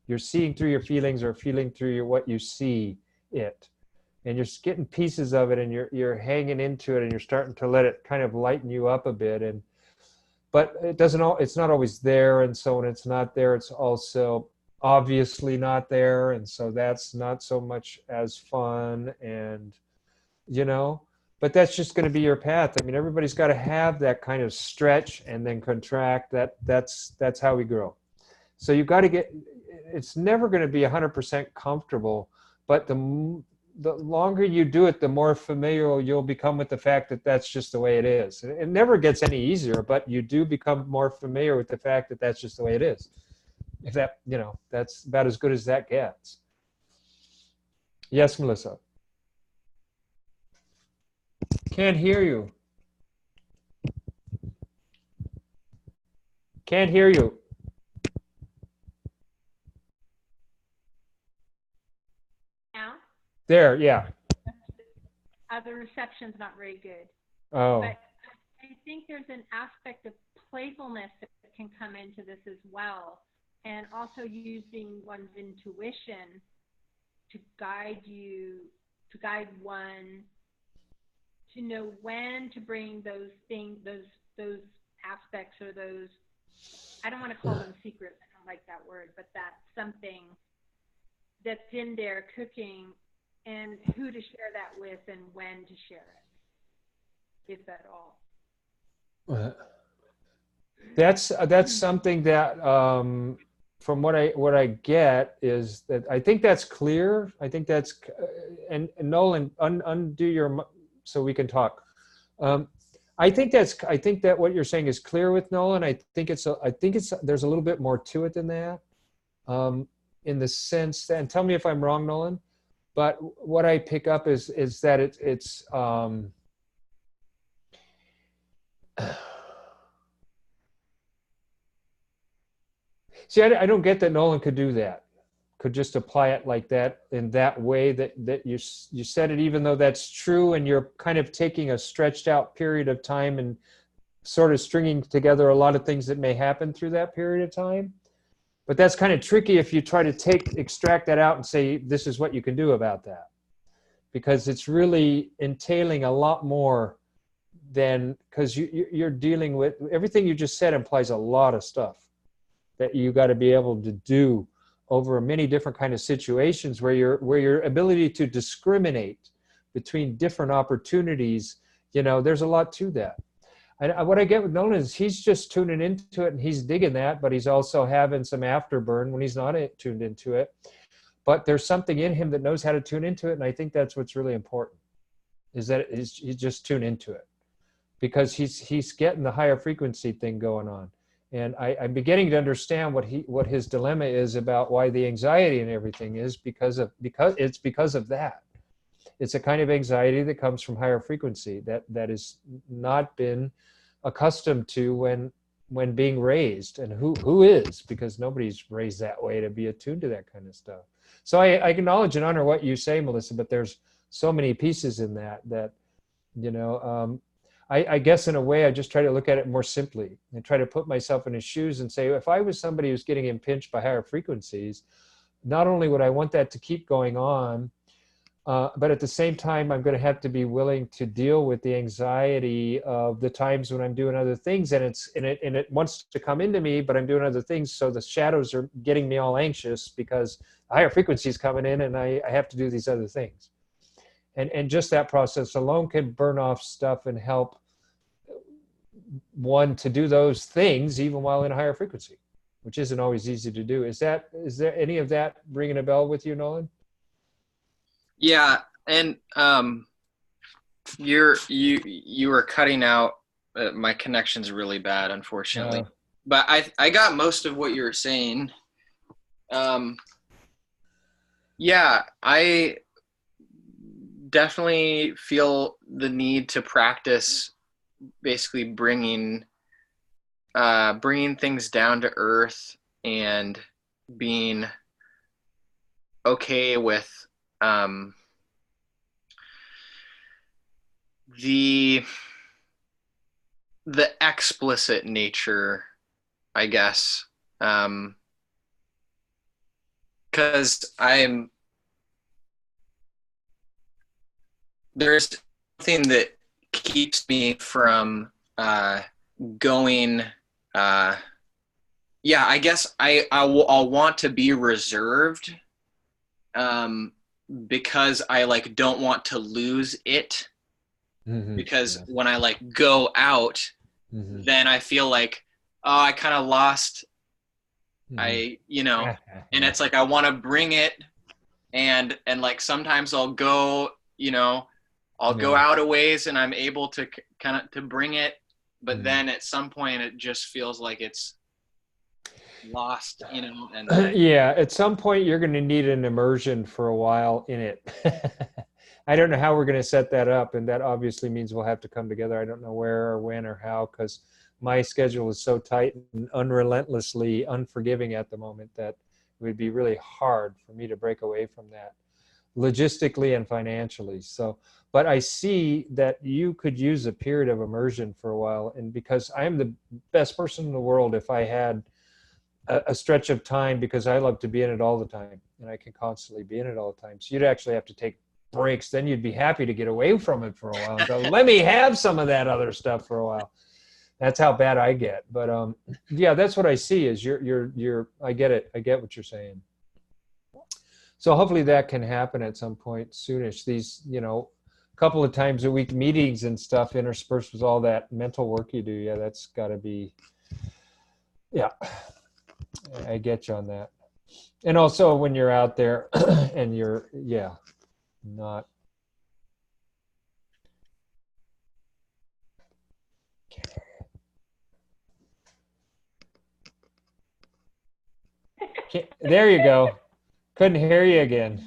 You're seeing through your feelings, or feeling through what you see it. And you're getting pieces of it, and you're hanging into it, and you're starting to let it kind of lighten you up a bit. But it's not always there. And so when it's not there, it's also obviously not there. And so that's not so much as fun, and, but that's just going to be your path. I mean, everybody's got to have that kind of stretch and then contract. That's how we grow. So you've got to it's never going to be 100% comfortable, but the longer you do it, the more familiar you'll become with the fact that that's just the way it is. It never gets any easier, but you do become more familiar with the fact that that's just the way it is. If that, that's about as good as that gets. Yes, Melissa. Can't hear you. Can't hear you. Now? There, yeah. The reception's not very good. Oh. But I think there's an aspect of playfulness that can come into this as well. And also using one's intuition to guide one to know when to bring those things, those aspects, or those, I don't want to call them secrets, I don't like that word, but that's something that's in there cooking, and who to share that with and when to share it, if at all. That's something that, from what I get, is that I think that's clear. I think that's, and Nolan, undo your, so we can talk. I think that what you're saying is clear with Nolan. I think it's there's a little bit more to it than that, in the sense that, and tell me if I'm wrong, Nolan, but what I pick up is that it's see, I don't get that Nolan could do that, could just apply it like that, in that way that you said it, even though that's true, and you're kind of taking a stretched out period of time and sort of stringing together a lot of things that may happen through that period of time. But that's kind of tricky if you try to extract that out and say, this is what you can do about that. Because it's really entailing a lot more than, because you're dealing with, everything you just said implies a lot of stuff that you got to be able to do over many different kind of situations, where your ability to discriminate between different opportunities, there's a lot to that. What I get with Nolan is he's just tuning into it and he's digging that, but he's also having some afterburn when he's not tuned into it. But there's something in him that knows how to tune into it, and I think that's what's really important, is that he's just tuned into it, because he's getting the higher frequency thing going on. And I'm beginning to understand what his dilemma is about why the anxiety and everything is, because of that. It's a kind of anxiety that comes from higher frequency that has not been accustomed to when being raised, and who is, because nobody's raised that way to be attuned to that kind of stuff. So I acknowledge and honor what you say, Melissa, but there's so many pieces in that I guess in a way I just try to look at it more simply and try to put myself in his shoes and say, if I was somebody who's getting impinged by higher frequencies, not only would I want that to keep going on, but at the same time, I'm going to have to be willing to deal with the anxiety of the times when I'm doing other things, and it wants to come into me, but I'm doing other things. So the shadows are getting me all anxious because higher frequencies coming in, and I have to do these other things. And just that process alone can burn off stuff and help one to do those things even while in a higher frequency, which isn't always easy to do. Is there any of that ringing a bell with you, Nolan? Yeah, and you were cutting out. My connection's really bad, unfortunately. But I got most of what you were saying. Yeah, I definitely feel the need to practice basically bringing things down to earth and being okay with the explicit nature, I guess, because there's something that keeps me from going. Yeah, I guess I'll want to be reserved because I like don't want to lose it. Because when I like go out, then I feel like, oh, I kind of lost. And it's like I want to bring it, and like sometimes I'll go, I'll go out a ways and I'm able to kind of to bring it, but then at some point it just feels like it's lost, and yeah, at some point you're going to need an immersion for a while in it. I don't know how we're going to set that up, and that obviously means we'll have to come together. I don't know where or when or how, because my schedule is so tight and unrelentlessly unforgiving at the moment that it would be really hard for me to break away from that logistically and financially. So, but I see that you could use a period of immersion for a while, and because I'm the best person in the world if I had a stretch of time, because I love to be in it all the time and I can constantly be in it all the time. So you'd actually have to take breaks. Then you'd be happy to get away from it for a while. So let me have some of that other stuff for a while. That's how bad I get. But yeah, that's what I see is you're I get it. I get what you're saying. So hopefully that can happen at some point soonish. These, couple of times a week meetings and stuff interspersed with all that mental work you do. Yeah, that's got to be, yeah, I get you on that. And also when you're out there and you're, yeah, not. There you go. Couldn't hear you again.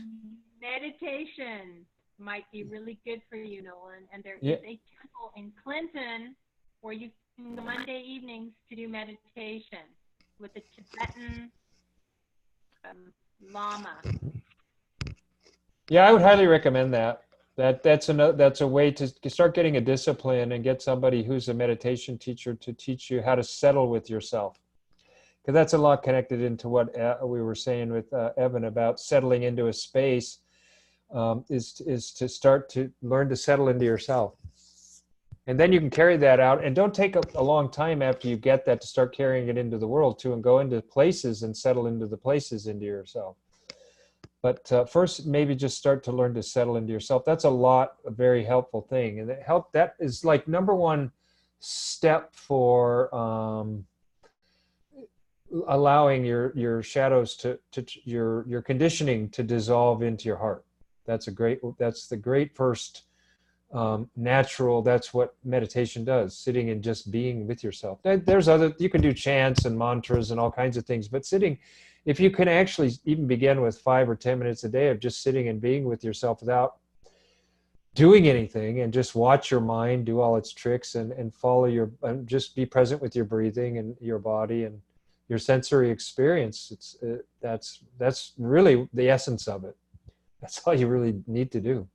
Meditation might be really good for you, Nolan. And there is a temple in Clinton where you can go Monday evenings to do meditation with the Tibetan Lama. Yeah, I would highly recommend that. That's a way to start getting a discipline and get somebody who's a meditation teacher to teach you how to settle with yourself. Because that's a lot connected into what we were saying with Evan about settling into a space, is to start to learn to settle into yourself. And then you can carry that out, and don't take a long time after you get that to start carrying it into the world too, and go into places and settle into the places into yourself. But first, maybe just start to learn to settle into yourself. That's a very helpful thing. And that is like number one step for allowing your shadows to your conditioning to dissolve into your heart. That's the great first natural. That's what meditation does, sitting and just being with yourself. There's you can do chants and mantras and all kinds of things, but sitting, if you can actually even begin with 5 or 10 minutes a day of just sitting and being with yourself without doing anything, and just watch your mind do all its tricks and follow just be present with your breathing and your body and your sensory experience. That's really the essence of it. That's all you really need to do.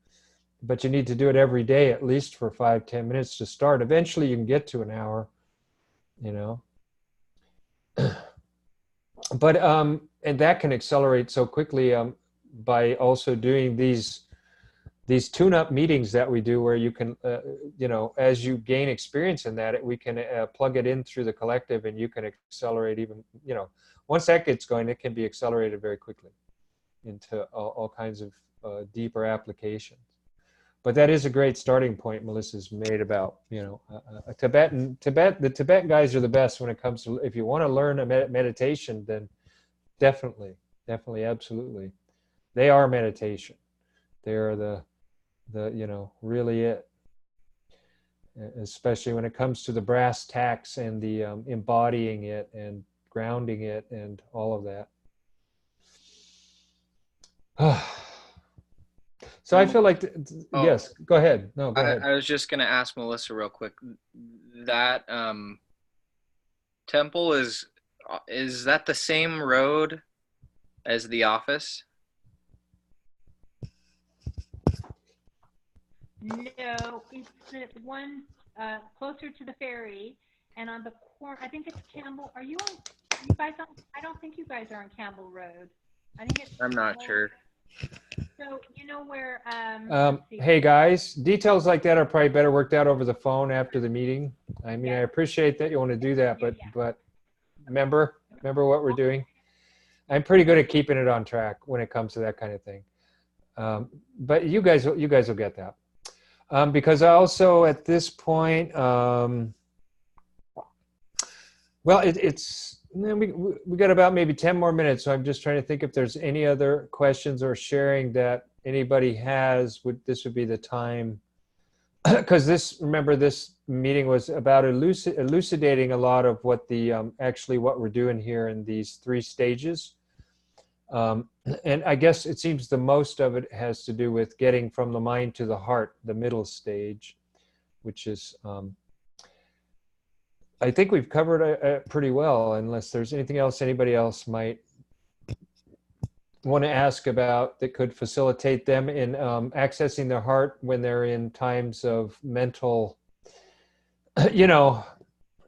But you need to do it every day, at least for 5-10 minutes to start. Eventually you can get to an hour, But and that can accelerate so quickly by also doing these tune-up meetings that we do, where you can, as you gain experience in that, we can plug it in through the collective, and you can accelerate even, once that gets going, it can be accelerated very quickly into all kinds of deeper applications. But that is a great starting point Melissa's made about, you know, the Tibetan guys are the best when it comes to, if you want to learn a meditation, then definitely, absolutely. They are meditation. They are the, you know, really it. Especially when it comes to the brass tacks and the embodying it and grounding it and all of that. So I feel like, yes, go ahead. No, go ahead. I was just gonna ask Melissa real quick. That temple is that the same road as the office? No, it's the one closer to the ferry, and on the corner. I think it's Campbell. Are you on? You guys on? I don't think you guys are on Campbell Road. I think it's. I'm not sure. So you know where? Hey guys, details like that are probably better worked out over the phone after the meeting. I mean, Yeah. I appreciate that you want to do that, but remember what we're doing. I'm pretty good at keeping it on track when it comes to that kind of thing. But you guys will get that. Because I also at this point, well, we got about maybe 10 more minutes, so I'm just trying to think if there's any other questions or sharing that anybody has. This would be the time, because remember, this meeting was about elucidating a lot of what actually what we're doing here in these 3 stages. And I guess it seems the most of it has to do with getting from the mind to the heart, the middle stage, which is, I think we've covered it pretty well, unless there's anything else anybody else might want to ask about that could facilitate them in accessing their heart when they're in times of mental, you know,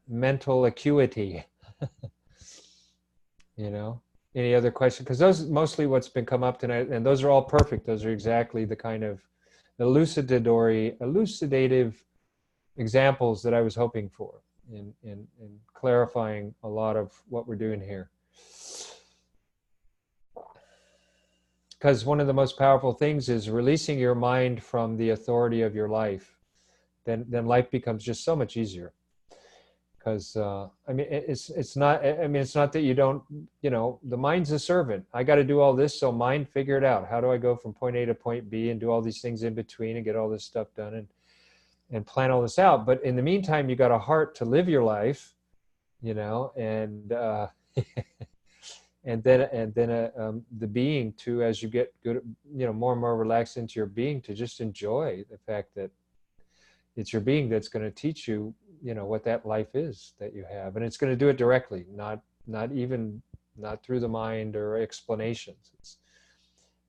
mental acuity. You know, any other question? Because those mostly what's been come up tonight, and those are all perfect. Those are exactly the kind of elucidative examples that I was hoping for in clarifying a lot of what we're doing here. Because one of the most powerful things is releasing your mind from the authority of your life. Then life becomes just so much easier. Because I mean, it's not. I mean, it's not that you don't. You know, the mind's a servant. I got to do all this, so mind, figure it out. How do I go from point A to point B and do all these things in between and get all this stuff done and plan all this out? But in the meantime, you got a heart to live your life, you know, and and then the being to, as you get good, you know, more and more relaxed into your being, to just enjoy the fact that it's your being that's going to teach you, you know, what that life is that you have, and it's going to do it directly, not through the mind or explanations.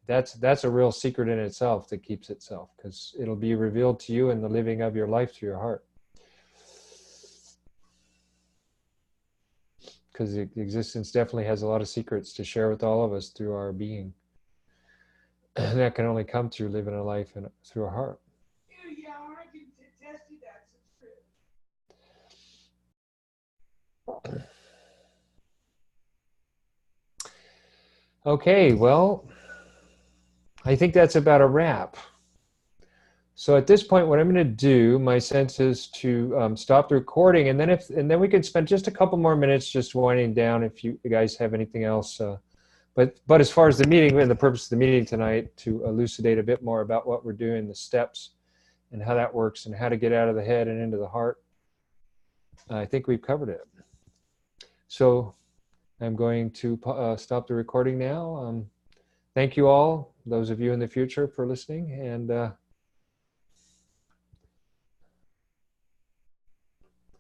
That's a real secret in itself that keeps itself, because it'll be revealed to you in the living of your life through your heart. Because the existence definitely has a lot of secrets to share with all of us through our being. And that can only come through living a life through our heart. Yeah, I can attest to that. Okay, well, I think that's about a wrap. So at this point, what I'm going to do, my sense is to stop the recording, and then we can spend just a couple more minutes just winding down if you guys have anything else. But as far as the meeting and the purpose of the meeting tonight, to elucidate a bit more about what we're doing, the steps, and how that works, and how to get out of the head and into the heart, I think we've covered it. So I'm going to stop the recording now. Thank you all, those of you in the future, for listening, and